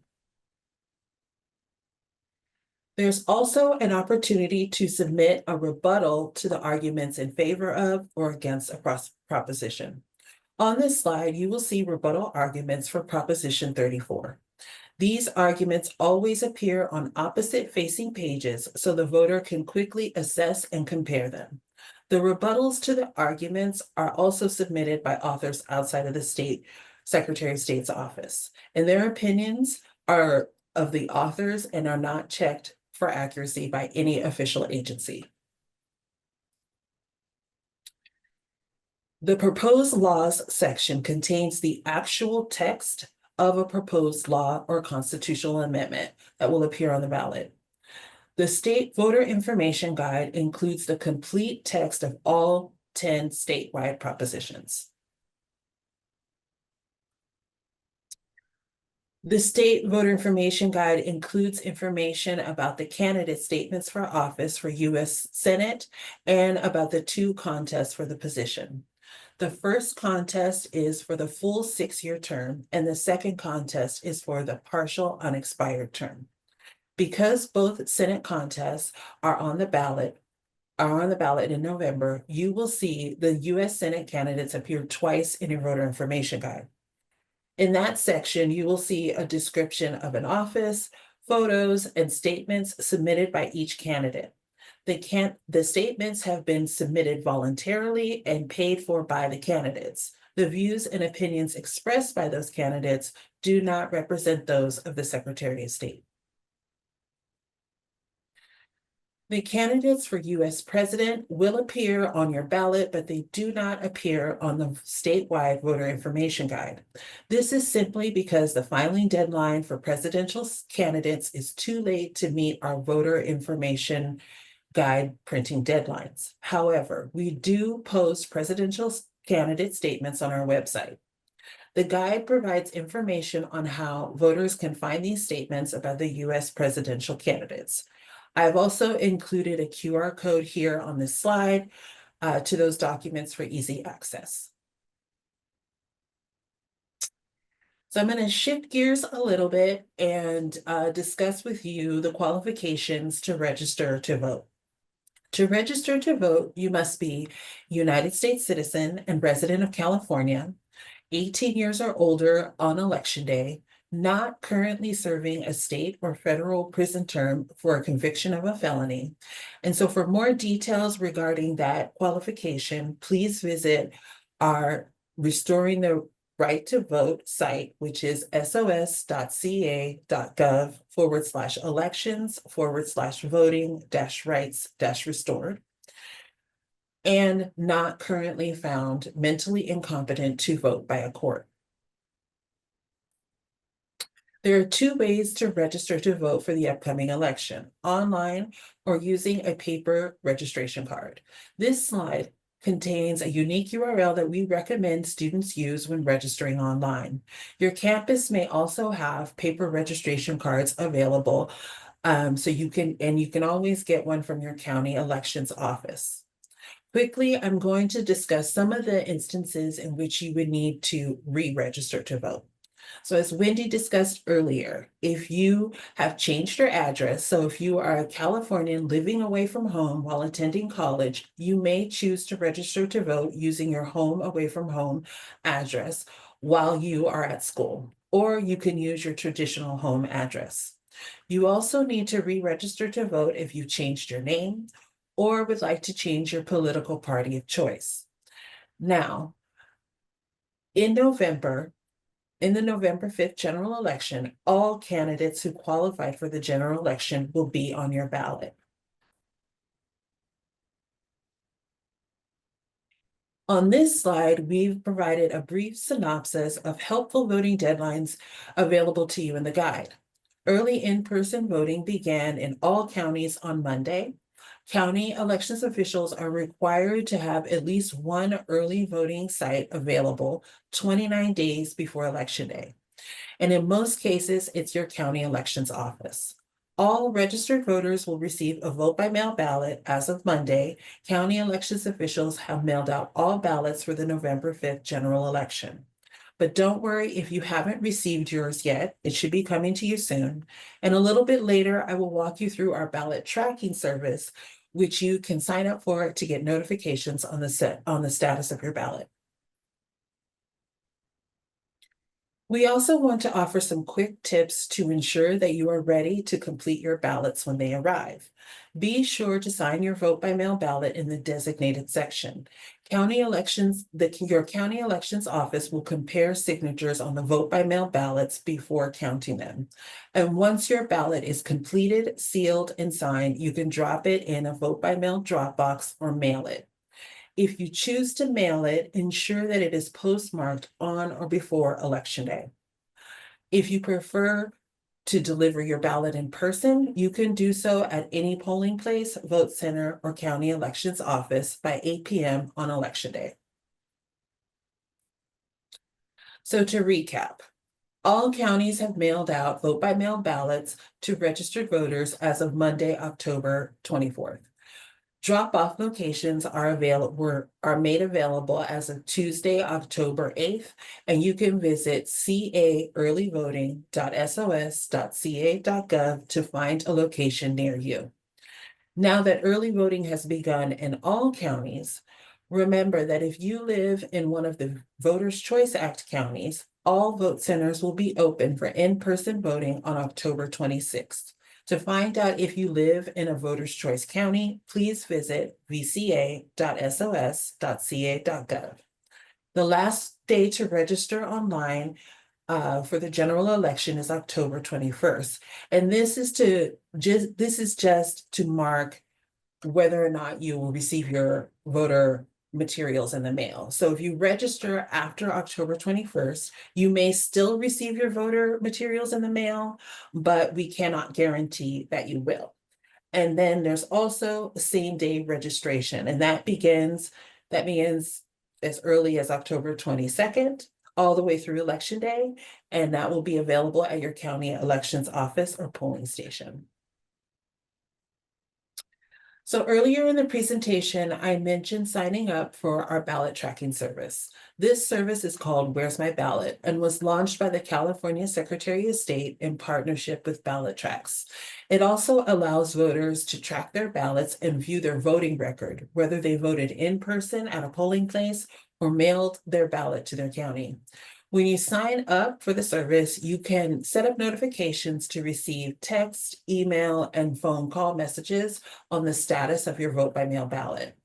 There's also an opportunity to submit a rebuttal to the arguments in favor of or against a proposition. On this slide, you will see rebuttal arguments for Proposition 34. These arguments always appear on opposite facing pages so the voter can quickly assess and compare them. The rebuttals to the arguments are also submitted by authors outside of the Secretary of State's office, and their opinions are of the authors and are not checked for accuracy by any official agency. The proposed laws section contains the actual text of a proposed law or constitutional amendment that will appear on the ballot. The State Voter Information Guide includes the complete text of all 10 statewide propositions. The State Voter Information Guide includes information about the candidate statements for office for U.S. Senate and about the 2 contests for the position. The first contest is for the full 6-year term, and the second contest is for the partial unexpired term. Because both Senate contests are on the ballot in November, you will see the U.S. Senate candidates appear twice in your voter information guide. In that section, you will see a description of an office, photos, and statements submitted by each candidate. The statements have been submitted voluntarily and paid for by the candidates. The views and opinions expressed by those candidates do not represent those of the Secretary of State. The candidates for U.S. President will appear on your ballot, but they do not appear on the statewide voter information guide. This is simply because the filing deadline for presidential candidates is too late to meet our voter information guide printing deadlines. However, we do post presidential candidate statements on our website. The guide provides information on how voters can find these statements about the U.S. presidential candidates. I've also included a QR code here on this slide to those documents for easy access. So I'm going to shift gears a little bit and discuss with you the qualifications to register to vote. To register to vote, you must be a United States citizen and resident of California, 18 years or older on election day, not currently serving a state or federal prison term for a conviction of a felony. And so for more details regarding that qualification, please visit our Restoring the Right to Vote site, which is sos.ca.gov/elections/voting-rights-restored, and not currently found mentally incompetent to vote by a court. There are two ways to register to vote for the upcoming election: online or using a paper registration card. This slide contains a unique URL that we recommend students use when registering online. Your campus may also have paper registration cards available, so you can always get one from your county elections office. Quickly, I'm going to discuss some of the instances in which you would need to re-register to vote. So as Wendy discussed earlier, if you have changed your address, so if you are a Californian living away from home while attending college, you may choose to register to vote using your home away from home address while you are at school, or you can use your traditional home address. You also need to re-register to vote if you changed your name or would like to change your political party of choice. Now, in the November 5th general election, all candidates who qualified for the general election will be on your ballot. On this slide, we've provided a brief synopsis of helpful voting deadlines available to you in the guide. Early in-person voting began in all counties on Monday. County elections officials are required to have at least one early voting site available 29 days before Election Day. And in most cases, it's your county elections office. All registered voters will receive a vote by mail ballot as of Monday. County elections officials have mailed out all ballots for the November 5th general election. But don't worry if you haven't received yours yet, it should be coming to you soon. And a little bit later, I will walk you through our ballot tracking service, which you can sign up for to get notifications on the status of your ballot. We also want to offer some quick tips to ensure that you are ready to complete your ballots when they arrive. Be sure to sign your vote by mail ballot in the designated section. Your county elections office will compare signatures on the vote by mail ballots before counting them. And once your ballot is completed, sealed, and signed, you can drop it in a vote by mail drop box or mail it. If you choose to mail it, ensure that it is postmarked on or before Election Day. If you prefer to deliver your ballot in person, you can do so at any polling place, vote center, or county elections office by 8 p.m. on Election Day. So to recap, all counties have mailed out vote by mail ballots to registered voters as of Monday, October 24th. Drop-off locations are made available as of Tuesday, October 8th, and you can visit caearlyvoting.sos.ca.gov to find a location near you. Now that early voting has begun in all counties, remember that if you live in one of the Voters' Choice Act counties, all vote centers will be open for in-person voting on October 26th. To find out if you live in a Voters' Choice County, please visit vca.sos.ca.gov. The last day to register online for the general election is October 21st. And this is just to mark whether or not you will receive your voter materials in the mail. So if you register after October 21st, you may still receive your voter materials in the mail, but we cannot guarantee that you will. And then there's also same day registration, and that begins as early as October 22nd, all the way through Election Day, and that will be available at your county elections office or polling station. So earlier in the presentation, I mentioned signing up for our ballot tracking service. This service is called Where's My Ballot and was launched by the California Secretary of State in partnership with Ballot Tracks. It also allows voters to track their ballots and view their voting record, whether they voted in person at a polling place or mailed their ballot to their county. When you sign up for the service, you can set up notifications to receive text, email, and phone call messages on the status of your vote by mail ballot.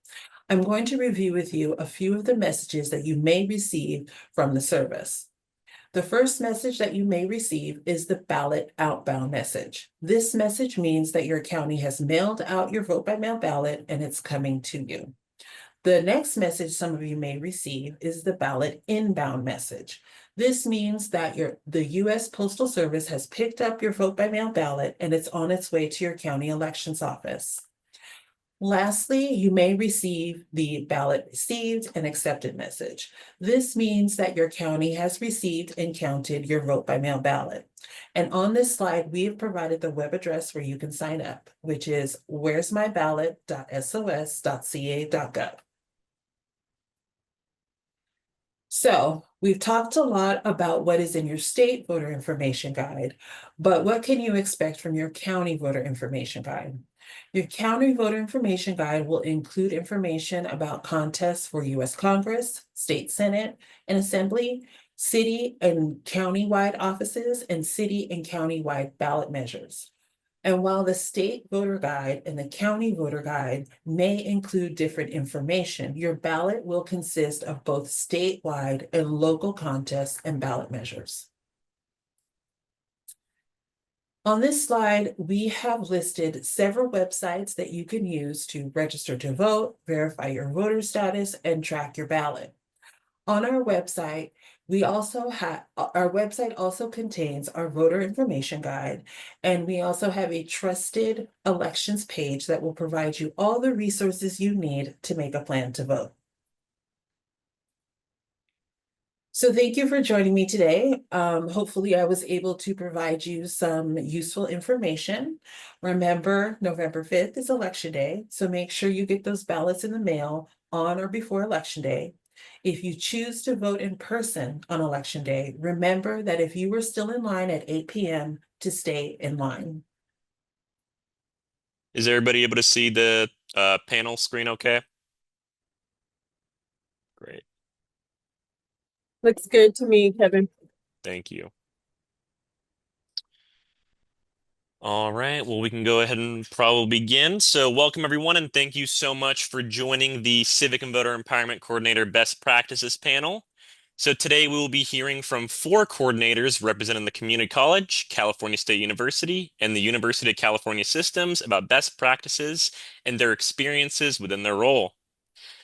I'm going to review with you a few of the messages that you may receive from the service. The first message that you may receive is the ballot outbound message. This message means that your county has mailed out your vote by mail ballot and it's coming to you. The next message some of you may receive is the ballot inbound message. This means that the U.S. Postal Service has picked up your vote by mail ballot and it's on its way to your county elections office. Lastly, you may receive the ballot received and accepted message. This means that your county has received and counted your vote by mail ballot. And on this slide, we have provided the web address where you can sign up, which is where'smyballot.sos.ca.gov. So we've talked a lot about what is in your state voter information guide, but what can you expect from your county voter information guide? Your county voter information guide will include information about contests for U.S. Congress, state Senate, and Assembly, city and county-wide offices, and city and county-wide ballot measures. And while the state voter guide and the county voter guide may include different information, your ballot will consist of both statewide and local contests and ballot measures. On this slide, we have listed several websites that you can use to register to vote, verify your voter status, and track your ballot. On our website, our website also contains our voter information guide, and we also have a trusted elections page that will provide you all the resources you need to make a plan to vote. So thank you for joining me today. Hopefully I was able to provide you some useful information. Remember, November 5th is Election Day, so make sure you get those ballots in the mail on or before Election Day. If you choose to vote in person on Election Day, remember that if you were still in line at 8 p.m. to stay in line. Is everybody able to see the panel screen okay? Great. Looks good to me, Kevin. Thank you. All right, well, we can go ahead and probably begin. So welcome everyone, and thank you so much for joining the Civic and Voter Empowerment Coordinator Best Practices panel. So today we will be hearing from 4 coordinators representing the Community College, California State University, and the University of California systems about best practices and their experiences within their role.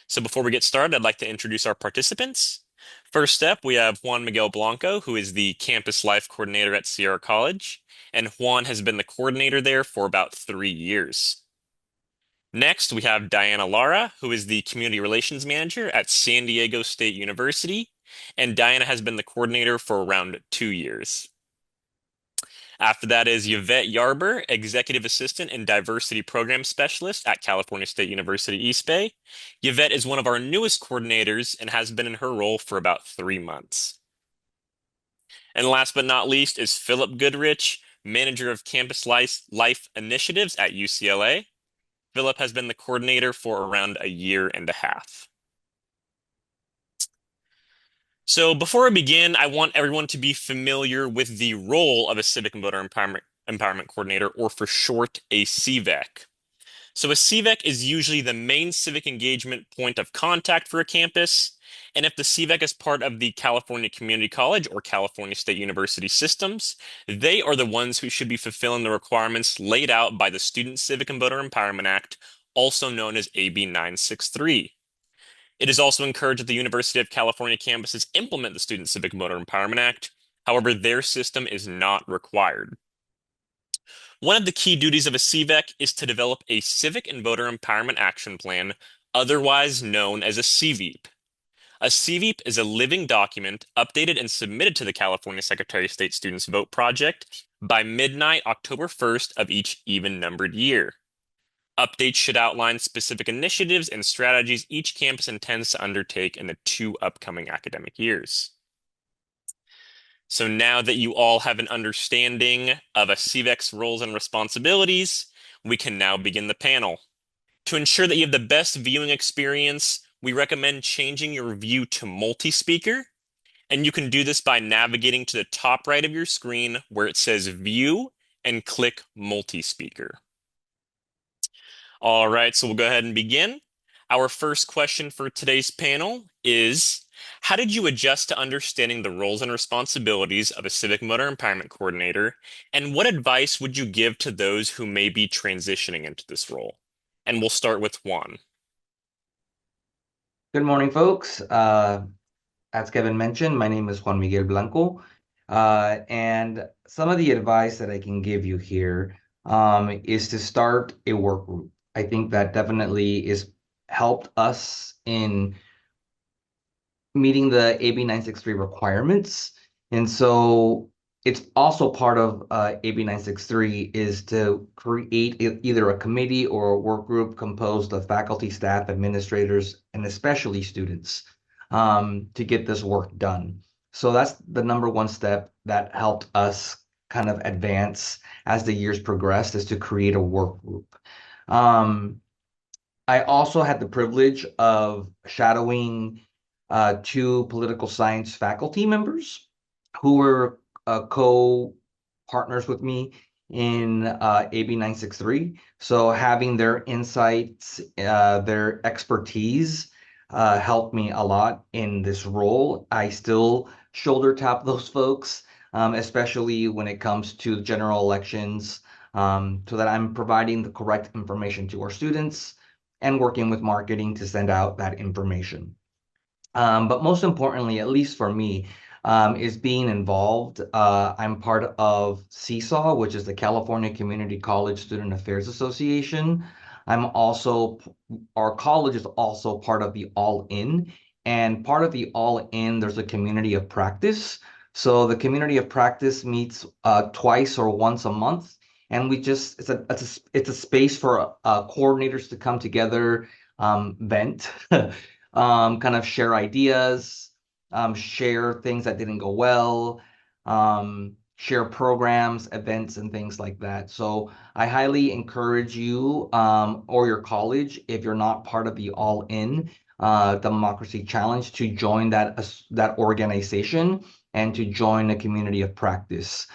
So before we get started, I'd like to introduce our participants. First up, we have Juan Miguel Blanco, who is the Campus Life Coordinator at Sierra College, and Juan has been the coordinator there for about 3 years. Next, we have Diana Lara, who is the Community Relations Manager at San Diego State University, and Diana has been the coordinator for around 2 years. After that is Yvette Yarber, Executive Assistant and Diversity Program Specialist at California State University East Bay. Yvette is one of our newest coordinators and has been in her role for about 3 months. And last but not least is Philip Goodrich, Manager of Campus Life Initiatives at UCLA. Philip has been the coordinator for around a year and a half. So before I begin, I want everyone to be familiar with the role of a Civic and Voter Empowerment Coordinator, or for short, a CVEC. So a CVEC is usually the main civic engagement point of contact for a campus, and if the CVEC is part of the California Community College or California State University systems, they are the ones who should be fulfilling the requirements laid out by the Student Civic and Voter Empowerment Act, also known as AB 963. It is also encouraged that the University of California campuses implement the Student Civic Voter Empowerment Act. However, their system is not required. One of the key duties of a CVEC is to develop a Civic and Voter Empowerment Action Plan, otherwise known as a CVEP. A CVEP is a living document updated and submitted to the California Secretary of State Students Vote Project by midnight October 1st of each even-numbered year. Updates should outline specific initiatives and strategies each campus intends to undertake in the 2 upcoming academic years. So now that you all have an understanding of a CVEC's roles and responsibilities, we can now begin the panel. To ensure that you have the best viewing experience, we recommend changing your view to multi-speaker, and you can do this by navigating to the top right of your screen where it says View and click Multi-Speaker. All right, so we'll go ahead and begin. Our first question for today's panel is, how did you adjust to understanding the roles and responsibilities of a civic motor empowerment coordinator, and what advice would you give to those who may be transitioning into this role? And we'll start with Juan. Good morning, folks. As Kevin mentioned, my name is Juan Miguel Blanco, and some of the advice that I can give you here is to start a work group. I think that definitely is helped us in meeting the AB 963 requirements. And so it's also part of AB 963 is to create either a committee or a work group composed of faculty, staff, administrators, and especially students to get this work done. So that's the number one step that helped us kind of advance as the years progressed, is to create a work group. I also had the privilege of shadowing 2 political science faculty members who were co-partners with me in AB 963. So having their insights, their expertise helped me a lot in this role. I still shoulder tap those folks, especially when it comes to general elections, so that I'm providing the correct information to our students and working with marketing to send out that information. But most importantly, at least for me, is being involved. I'm part of CSAW, which is the California Community College Student Affairs Association. Our college is also part of the All In, and part of the All In, there's a community of practice. So the community of practice meets twice or once a month, and it's a space for coordinators to come together, vent, kind of share ideas, share things that didn't go well, share programs, events, and things like that. So I highly encourage you or your college, if you're not part of the All In Democracy Challenge, to join that organization and to join a community of practice,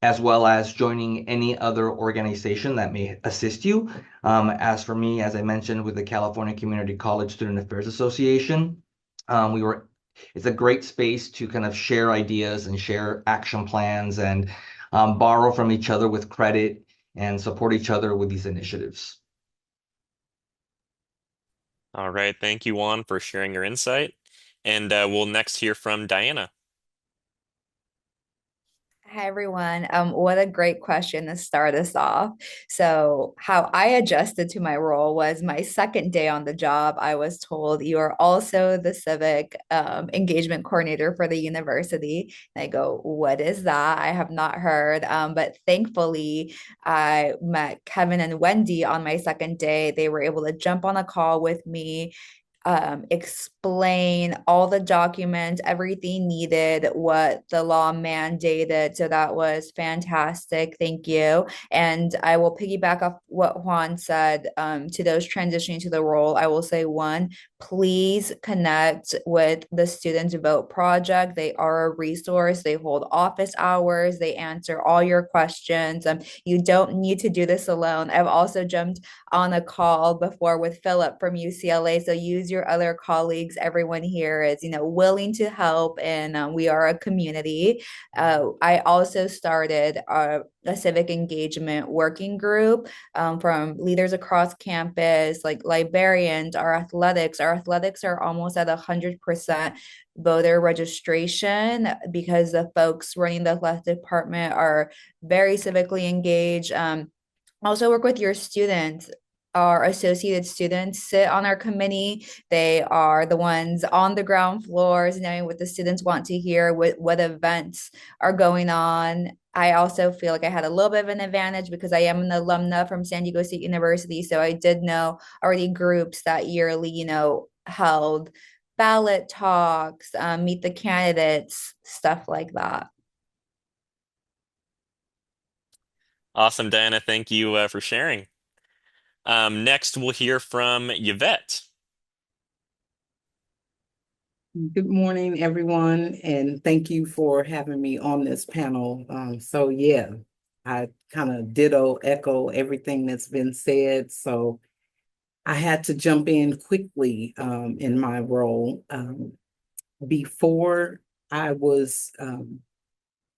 as well as joining any other organization that may assist you. As for me, as I mentioned, with the California Community College Student Affairs Association, it's a great space to kind of share ideas and share action plans and borrow from each other with credit and support each other with these initiatives. All right, thank you, Juan, for sharing your insight. And we'll next hear from Diana. Hi, everyone. What a great question to start us off. So, how I adjusted to my role was my second day on the job. I was told you are also the civic engagement coordinator for the university. And I go, what is that? I have not heard. But thankfully, I met Kevin and Wendy on my second day. They were able to jump on a call with me, explain all the documents, everything needed, what the law mandated. So that was fantastic. Thank you. And I will piggyback off what Juan said, to those transitioning to the role. I will say, one, please connect with the Student Vote Project. They are a resource. They hold office hours. They answer all your questions. You don't need to do this alone. I've also jumped on a call before with Philip from UCLA. So use your other colleagues. Everyone here is, willing to help, and we are a community. I also started a civic engagement working group from leaders across campus, like librarians, our athletics. Our athletics are almost at 100% voter registration because the folks running the athletic department are very civically engaged. Also work with your students. Our associated students sit on our committee. They are the ones on the ground floors, knowing what the students want to hear, what events are going on, I also feel like I had a little bit of an advantage because I am an alumna from San Diego State University. So I did know already groups that yearly, held ballot talks, meet the candidates, stuff like that. Awesome, Diana. Thank you for sharing. Next, we'll hear from Yvette. Good morning, everyone, and thank you for having me on this panel. So yeah, I kind of ditto echo everything that's been said. So I had to jump in quickly in my role. Before I was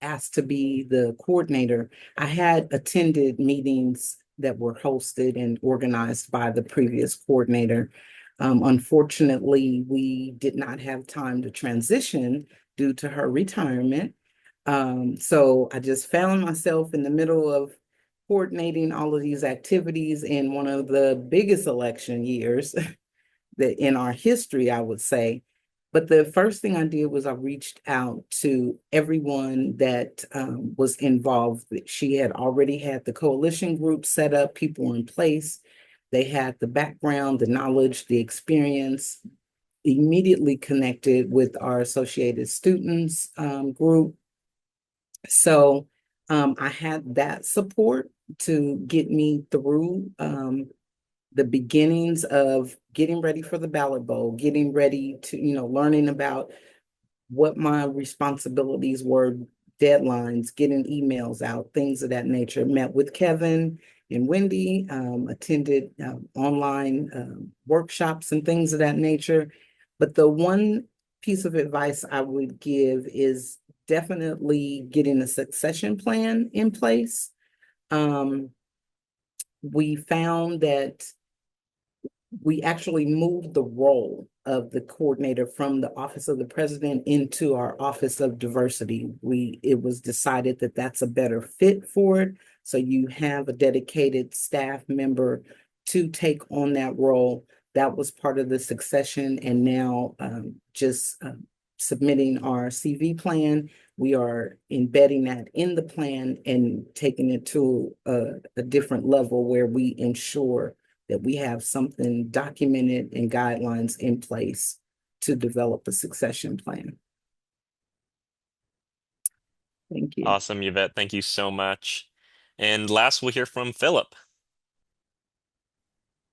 asked to be the coordinator, I had attended meetings that were hosted and organized by the previous coordinator. Unfortunately, we did not have time to transition due to her retirement. So I just found myself in the middle of coordinating all of these activities in one of the biggest election years that in our history, I would say. But the first thing I did was I reached out to everyone that was involved. She had already had the coalition group set up, people in place. They had the background, the knowledge, the experience, immediately connected with our Associated Students group. So I had that support to get me through the beginnings of getting ready for the ballot bowl, getting ready to, learning about what my responsibilities were, deadlines, getting emails out, things of that nature. Met with Kevin and Wendy, attended online workshops and things of that nature. But the one piece of advice I would give is definitely getting a succession plan in place. We found that we actually moved the role of the coordinator from the Office of the President into our Office of Diversity. It was decided that that's a better fit for it. So you have a dedicated staff member to take on that role. That was part of the succession, and now just submitting our CV plan. We are embedding that in the plan and taking it to a different level where we ensure that we have something documented and guidelines in place to develop a succession plan. Thank you. Awesome, Yvette. Thank you so much. And last, we'll hear from Philip.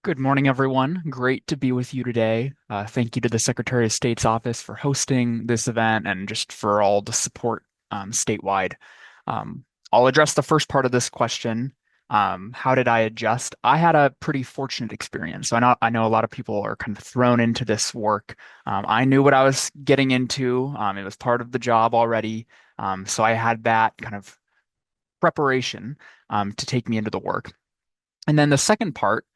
Good morning, everyone. Great to be with you today. Thank you to the Secretary of State's office for hosting this event and just for all the support statewide. I'll address the first part of this question. How did I adjust? I had a pretty fortunate experience. So I know a lot of people are kind of thrown into this work. I knew what I was getting into. It was part of the job already. So I had that kind of preparation to take me into the work. And then the second part,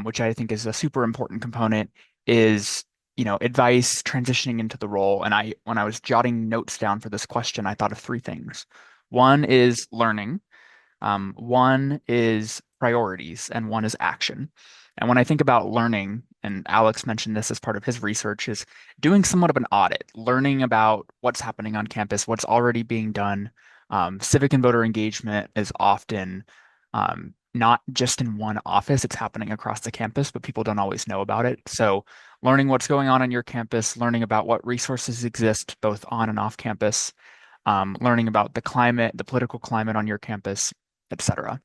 which I think is a super important component, is advice transitioning into the role. And when I was jotting notes down for this question, I thought of three things. One is learning, one is priorities, and one is action. And when I think about learning, and Alex mentioned this as part of his research, is doing somewhat of an audit, learning about what's happening on campus, what's already being done. Civic and voter engagement is often not just in one office, it's happening across the campus, but people don't always know about it. So learning what's going on your campus, learning about what resources exist both on and off campus, learning about the climate, the political climate on your campus, etc.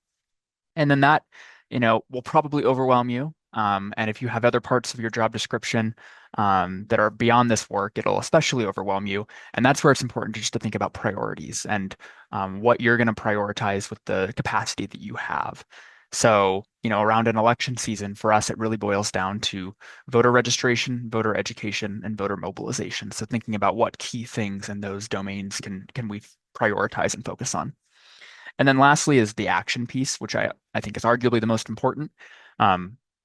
And then that, will probably overwhelm you. And if you have other parts of your job description that are beyond this work, it'll especially overwhelm you. And that's where it's important just to think about priorities and what you're going to prioritize with the capacity that you have. So, around an election season, for us, it really boils down to voter registration, voter education, and voter mobilization. So thinking about what key things in those domains can we prioritize and focus on. And then lastly is the action piece, which I think is arguably the most important.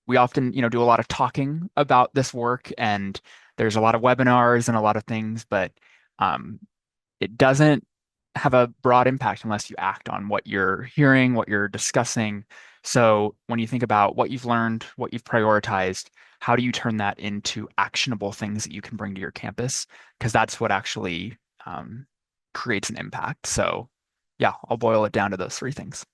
We often, do a lot of talking about this work, and there's a lot of webinars and a lot of things, but it doesn't have a broad impact unless you act on what you're hearing, what you're discussing. So when you think about what you've learned, what you've prioritized, how do you turn that into actionable things that you can bring to your campus? Because that's what actually creates an impact. So yeah, I'll boil it down to those three things.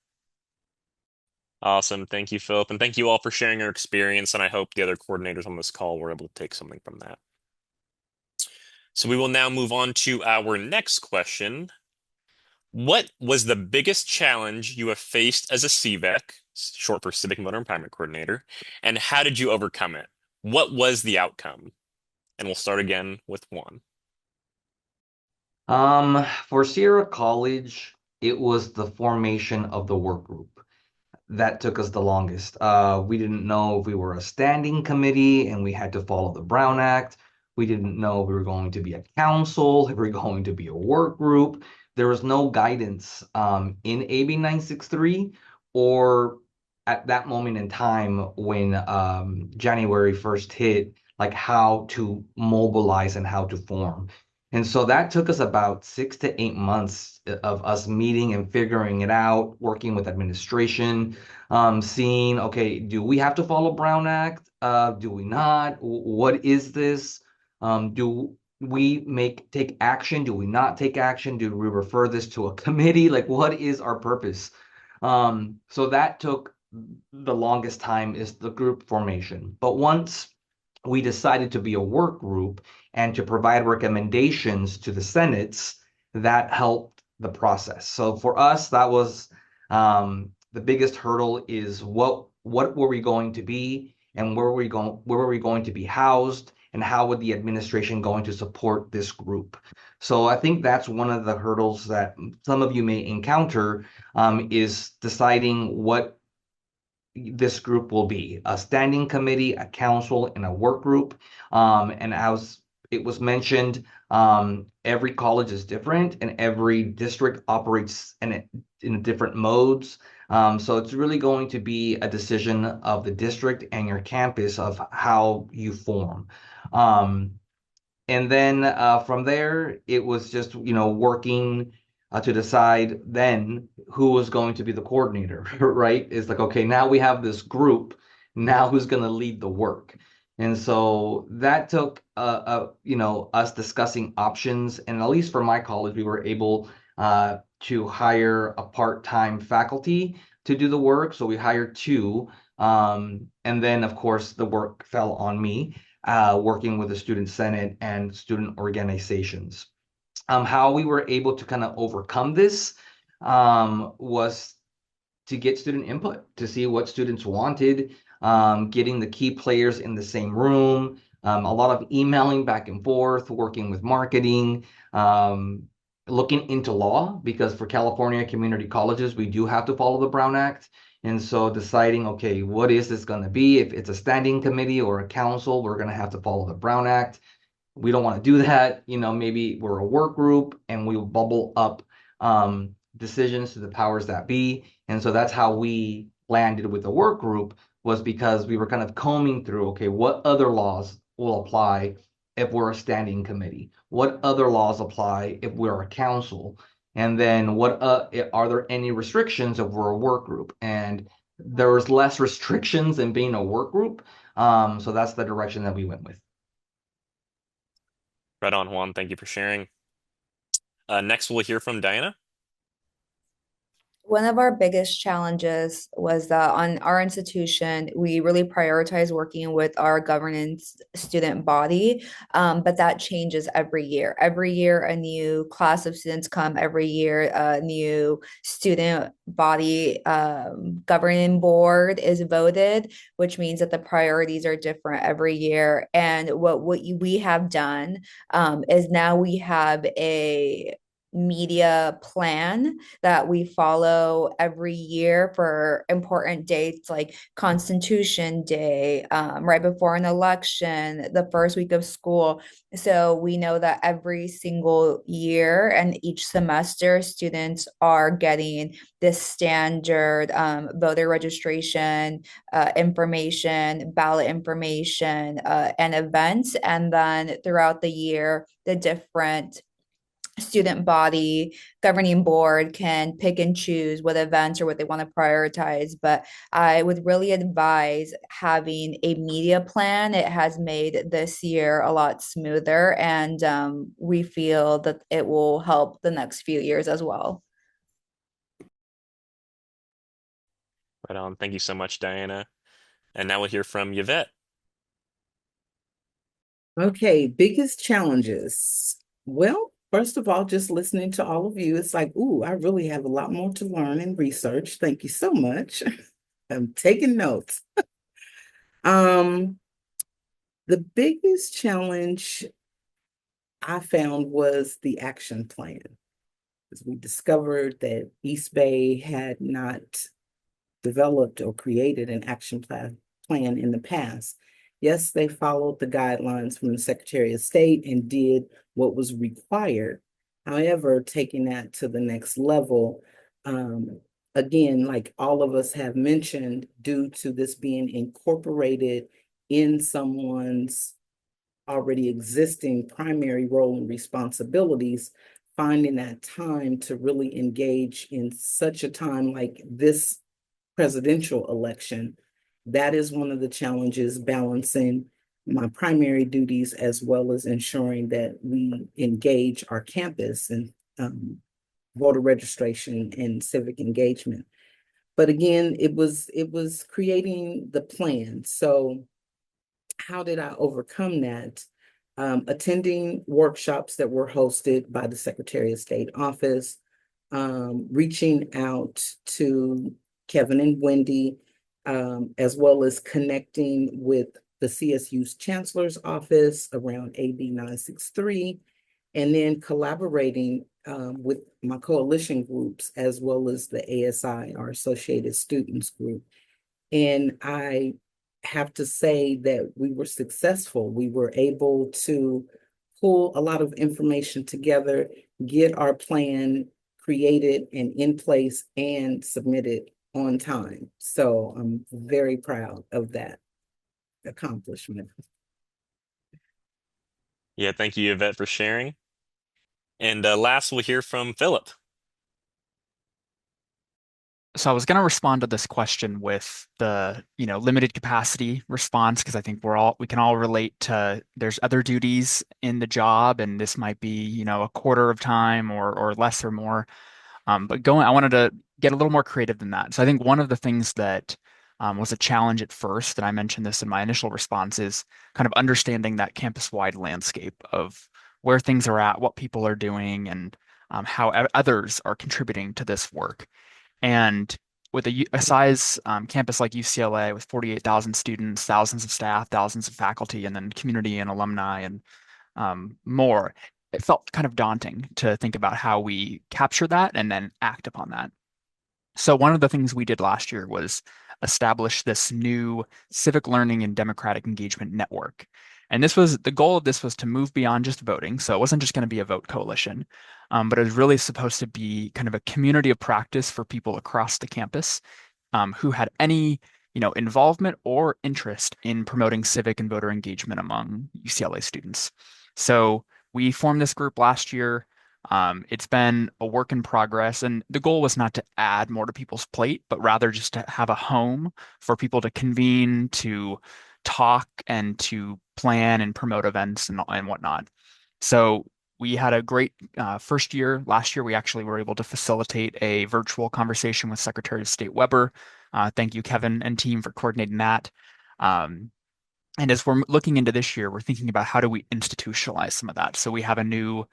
Awesome. Thank you, Philip. And thank you all for sharing your experience. And I hope the other coordinators on this call were able to take something from that. So we will now move on to our next question. What was the biggest challenge you have faced as a CVEC, short for Civic and Voter Empowerment Coordinator, and how did you overcome it? What was the outcome? And we'll start again with Juan. For Sierra College, it was the formation of the work group that took us the longest. We didn't know if we were a standing committee and we had to follow the Brown Act. We didn't know if we were going to be a council, if we were going to be a work group. There was no guidance in AB 963 or at that moment in time when January 1st hit, like how to mobilize and how to form. And so that took us about 6 to 8 months of us meeting and figuring it out, working with administration, seeing, okay, do we have to follow Brown Act? Do we not? What is this? Do we take action? Do we not take action? Do we refer this to a committee? Like, what is our purpose? So that took the longest time, is the group formation. But once we decided to be a work group and to provide recommendations to the senates, that helped the process. So for us, that was the biggest hurdle, is what were we going to be, and where were we going to be housed, and how would the administration going to support this group? So I think that's one of the hurdles that some of you may encounter, is deciding what this group will be: a standing committee, a council, and a work group. And as it was mentioned, every college is different and every district operates in different modes. So it's really going to be a decision of the district and your campus of how you form. And then from there, it was just, working to decide then who was going to be the coordinator, right? It's like, okay, now we have this group. Now who's going to lead the work? And so that took, us discussing options. And at least for my college, we were able to hire a part-time faculty to do the work. So we hired two. And then, of course, the work fell on me, working with the student senate and student organizations. How we were able to kind of overcome this was to get student input, to see what students wanted, getting the key players in the same room, a lot of emailing back and forth, working with marketing, looking into law, because for California community colleges, we do have to follow the Brown Act. And so deciding, okay, what is this going to be? If it's a standing committee or a council, we're going to have to follow the Brown Act. We don't want to do that. Maybe we're a work group and we will bubble up decisions to the powers that be. And so that's how we landed with the work group, was because we were kind of combing through, okay, what other laws will apply if we're a standing committee? What other laws apply if we're a council? And then what are there any restrictions if we're a work group? And there was less restrictions in being a work group. So that's the direction that we went with. Right on, Juan. Thank you for sharing. Next, we'll hear from Diana. One of our biggest challenges was that on our institution, we really prioritize working with our governance student body, but that changes every year. Every year, a new class of students come. Every year, a new student body governing board is voted, which means that the priorities are different every year. And what we have done is now we have a media plan that we follow every year for important dates like Constitution Day, right before an election, the first week of school. So we know that every single year and each semester, students are getting this standard voter registration information, ballot information, and events. And then throughout the year, the different student body governing board can pick and choose what events or what they want to prioritize. But I would really advise having a media plan. It has made this year a lot smoother, and we feel that it will help the next few years as well. Right on. Thank you so much, Diana. And now we'll hear from Yvette. Okay, biggest challenges. Well, first of all, just listening to all of you, it's like, ooh, I really have a lot more to learn and research. Thank you so much. I'm taking notes. The biggest challenge I found was the action plan. As we discovered that East Bay had not developed or created an action plan in the past. Yes, they followed the guidelines from the Secretary of State and did what was required. However, taking that to the next level, again, like all of us have mentioned, due to this being incorporated in someone's already existing primary role and responsibilities, finding that time to really engage in such a time like this presidential election, that is one of the challenges, balancing my primary duties as well as ensuring that we engage our campus in voter registration and civic engagement. But again, it was creating the plan. So how did I overcome that? Attending workshops that were hosted by the Secretary of State office, reaching out to Kevin and Wendy, as well as connecting with the CSU's Chancellor's Office around AB 963, and then collaborating with my coalition groups, as well as the ASI, our Associated Students Group. And I have to say that we were successful. We were able to pull a lot of information together, get our plan created and in place and submitted on time. So I'm very proud of that accomplishment. Yeah, thank you, Yvette, for sharing. And last, we'll hear from Philip. So I was going to respond to this question with the, limited capacity response, because I think we can all relate to there's other duties in the job, and this might be, a quarter of time or less or more. But I wanted to get a little more creative than that. So I think one of the things that was a challenge at first, and I mentioned this in my initial response, is kind of understanding that campus-wide landscape of where things are at, what people are doing, and how others are contributing to this work. And with a size campus like UCLA with 48,000 students, thousands of staff, thousands of faculty, and then community and alumni and more, it felt kind of daunting to think about how we capture that and then act upon that. So one of the things we did last year was establish this new civic learning and democratic engagement network. And the goal of this was to move beyond just voting. So it wasn't just going to be a vote coalition, but it was really supposed to be kind of a community of practice for people across the campus who had any, involvement or interest in promoting civic and voter engagement among UCLA students. So we formed this group last year. It's been a work in progress, and the goal was not to add more to people's plate, but rather just to have a home for people to convene, to talk, and to plan and promote events and whatnot. So we had a great first year. Last year, we actually were able to facilitate a virtual conversation with Secretary of State Weber. Thank you, Kevin and team, for coordinating that. And as we're looking into this year, we're thinking about how do we institutionalize some of that. So we have a new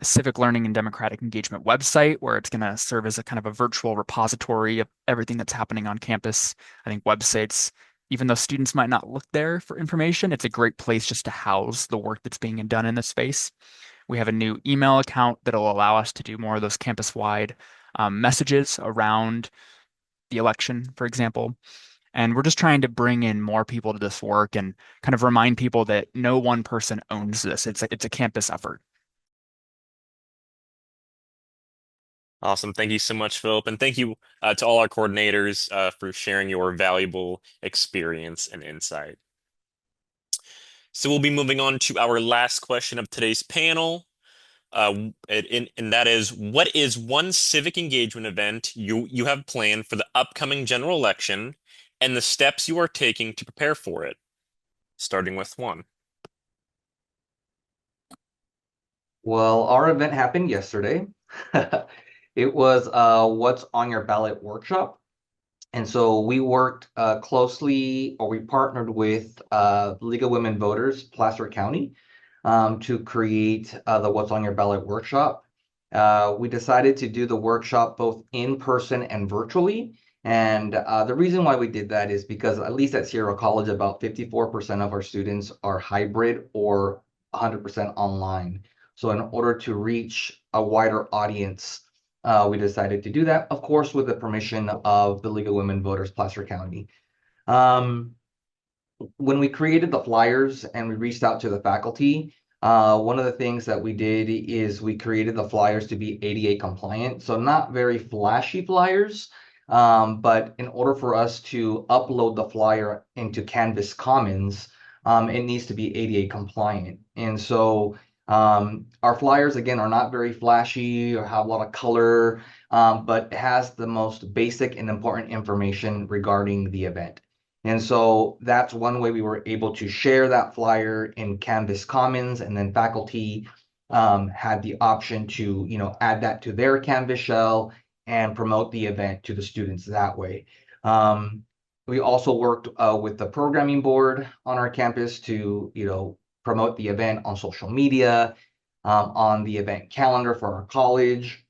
civic learning and democratic engagement website where it's going to serve as a kind of a virtual repository of everything that's happening on campus. I think websites, even though students might not look there for information, it's a great place just to house the work that's being done in this space. We have a new email account that'll allow us to do more of those campus-wide messages around the election, for example. And we're just trying to bring in more people to this work and kind of remind people that no one person owns this. It's a campus effort. Awesome. Thank you so much, Philip. And thank you to all our coordinators for sharing your valuable experience and insight. So we'll be moving on to our last question of today's panel. And that is, what is one civic engagement event you have planned for the upcoming general election and the steps you are taking to prepare for it? Starting with Juan. Well, our event happened yesterday. It was What's on Your Ballot workshop. And so we worked closely, or we partnered with League of Women Voters, Placer County, to create the What's on Your Ballot workshop. We decided to do the workshop both in person and virtually. And the reason why we did that is because, at least at Sierra College, about 54% of our students are hybrid or 100% online. So in order to reach a wider audience, we decided to do that, of course, with the permission of the League of Women Voters, Placer County. When we created the flyers and we reached out to the faculty, one of the things that we did is we created the flyers to be ADA compliant. So not very flashy flyers, but in order for us to upload the flyer into Canvas Commons, it needs to be ADA compliant. And so our flyers, again, are not very flashy or have a lot of color, but has the most basic and important information regarding the event. And so that's one way we were able to share that flyer in Canvas Commons, and then faculty had the option to, add that to their Canvas shell and promote the event to the students that way. We also worked with the programming board on our campus to, promote the event on social media, on the event calendar for our college,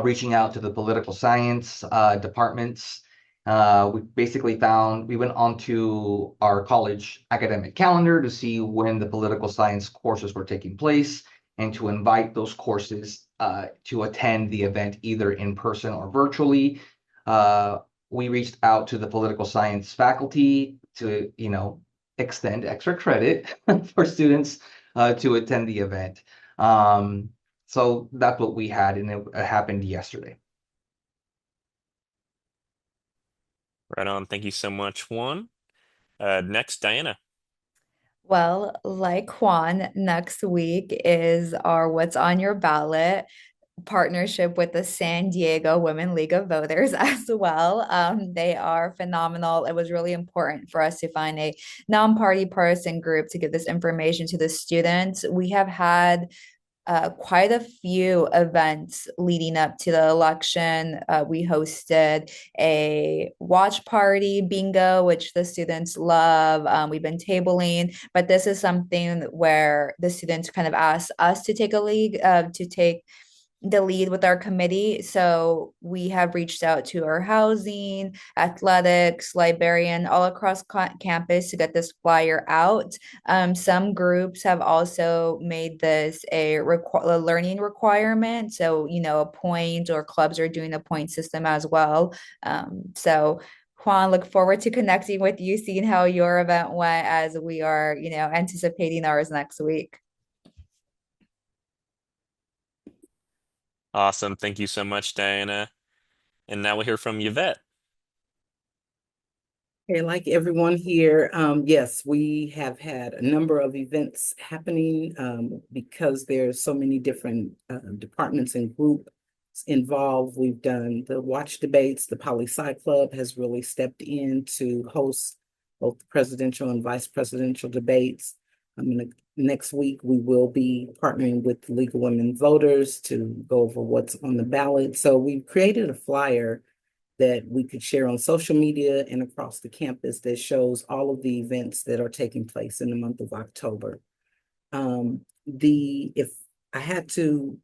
reaching out to the political science departments. We basically we went onto our college academic calendar to see when the political science courses were taking place and to invite those courses to attend the event either in person or virtually. We reached out to the political science faculty to, extend extra credit for students to attend the event. So that's what we had, and it happened yesterday. Right on. Thank you so much, Juan. Next, Diana. Well, like Juan, next week is our What's on Your Ballot partnership with the San Diego Women League of Voters as well. They are phenomenal. It was really important for us to find a non-party partisan group to give this information to the students. We have had quite a few events leading up to the election. We hosted a watch party bingo, which the students love. We've been tabling, but this is something where the students kind of asked us to take the lead with our committee. So we have reached out to our housing, athletics, librarian, all across campus to get this flyer out. Some groups have also made this a learning requirement. So, a point, or clubs are doing a point system as well. So Juan, look forward to connecting with you, seeing how your event went as we are, anticipating ours next week. Awesome. Thank you so much, Diana. And now we'll hear from Yvette. Okay, like everyone here, yes, we have had a number of events happening because there's so many different departments and groups involved. We've done the watch debates. The Poli-Sci Club has really stepped in to host both the presidential and vice presidential debates. Next week, we will be partnering with the League of Women Voters to go over what's on the ballot. So we've created a flyer that we could share on social media and across the campus that shows all of the events that are taking place in the month of October. If I had to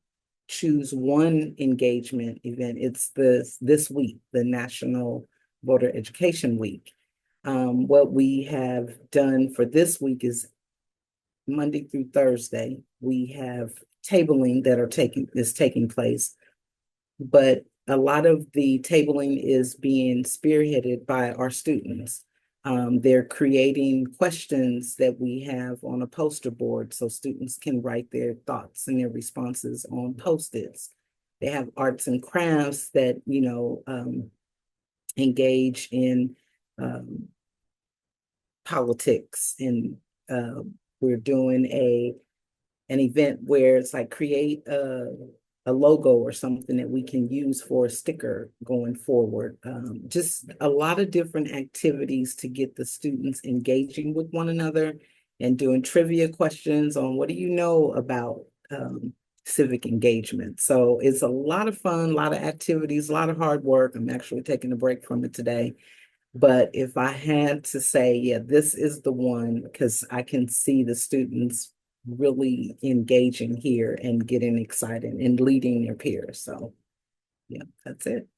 choose one engagement event, it's this week, the National Voter Education Week. What we have done for this week is Monday through Thursday, we have tabling that is taking place, but a lot of the tabling is being spearheaded by our students. They're creating questions that we have on a poster board so students can write their thoughts and their responses on Post-its. They have arts and crafts that, engage in politics, and we're doing an event where it's like create a logo or something that we can use for a sticker going forward. Just a lot of different activities to get the students engaging with one another and doing trivia questions on what do you know about civic engagement. So it's a lot of fun, a lot of activities, a lot of hard work. I'm actually taking a break from it today. But if I had to say, yeah, this is the one, because I can see the students really engaging here and getting excited and leading their peers. So yeah, that's it.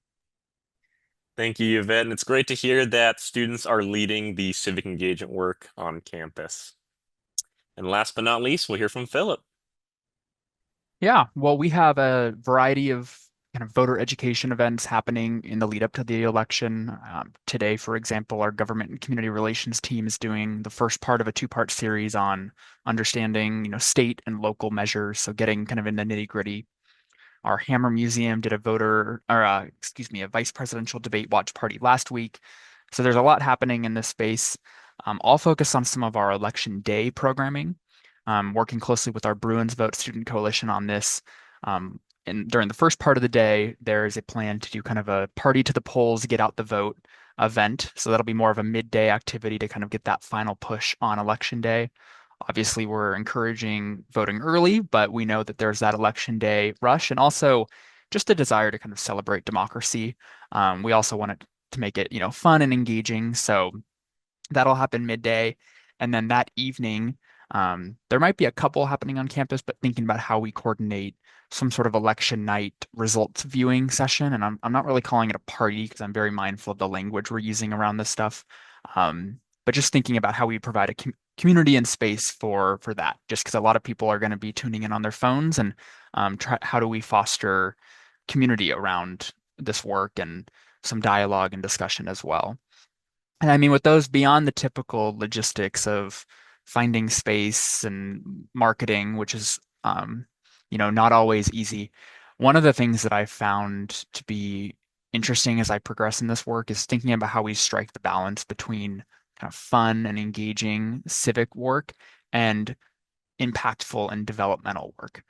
Thank you, Yvette. And it's great to hear that students are leading the civic engagement work on campus. And last but not least, we'll hear from Philip. Yeah, well, we have a variety of kind of voter education events happening in the lead up to the election. Today, for example, our government and community relations team is doing the first part of a two-part series on understanding, state and local measures. So getting kind of in the nitty-gritty. Our Hammer Museum did a vice presidential debate watch party last week. So there's a lot happening in this space. I'll focus on some of our election day programming, working closely with our Bruins Vote Student Coalition on this. And during the first part of the day, there is a plan to do kind of a party to the polls, get out the vote event. So that'll be more of a midday activity to kind of get that final push on election day. Obviously, we're encouraging voting early, but we know that there's that election day rush and also just a desire to kind of celebrate democracy. We also want it to make it, fun and engaging. So that'll happen midday. And then that evening, there might be a couple happening on campus, but thinking about how we coordinate some sort of election night results viewing session. And I'm not really calling it a party because I'm very mindful of the language we're using around this stuff. But just thinking about how we provide a community and space for that, just because a lot of people are going to be tuning in on their phones, and how do we foster community around this work and some dialogue and discussion as well. And I mean, with those beyond the typical logistics of finding space and marketing, which is, not always easy. One of the things that I found to be interesting as I progress in this work is thinking about how we strike the balance between kind of fun and engaging civic work and impactful and developmental work.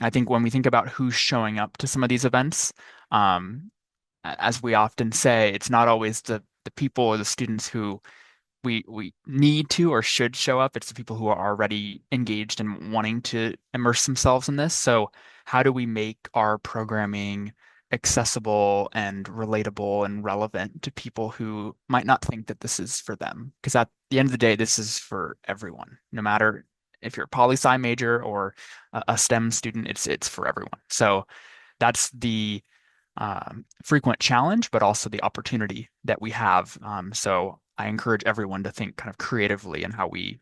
I think when we think about who's showing up to some of these events, as we often say, it's not always the people or the students who we need to or should show up. It's the people who are already engaged and wanting to immerse themselves in this. So how do we make our programming accessible and relatable and relevant to people who might not think that this is for them? Because at the end of the day, this is for everyone, no matter if you're a poli-sci major or a STEM student, it's for everyone. So that's the frequent challenge, but also the opportunity that we have. So I encourage everyone to think kind of creatively in how we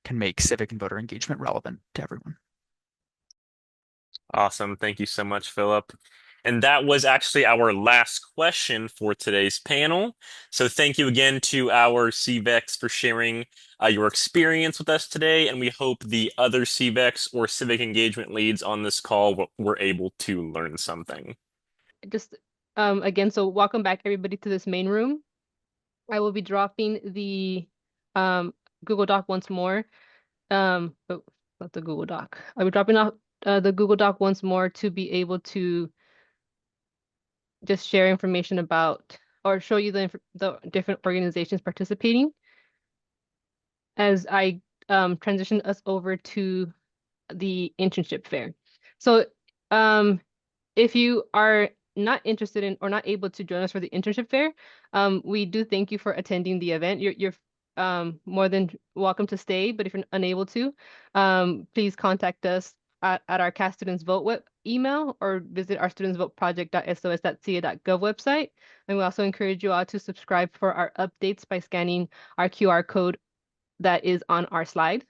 can make civic and voter engagement relevant to everyone. Awesome. Thank you so much, Philip. And that was actually our last question for today's panel. So thank you again to our CVEX for sharing your experience with us today. And we hope the other CVEX or civic engagement leads on this call were able to learn something. Just again, so welcome back everybody to this main room. I will be dropping the Google Doc once more. Oh, not the Google Doc. I'll be dropping off the Google Doc once more to be able to just share information about or show you the different organizations participating as I transition us over to the internship fair. So if you are not interested in or not able to join us for the internship fair, we do thank you for attending the event. You're more than welcome to stay, but if you're unable to, please contact us at our Cast Students Vote email or visit our studentsvoteproject.sos.ca.gov website. And we also encourage you all to subscribe for our updates by scanning our QR code that is on our slide.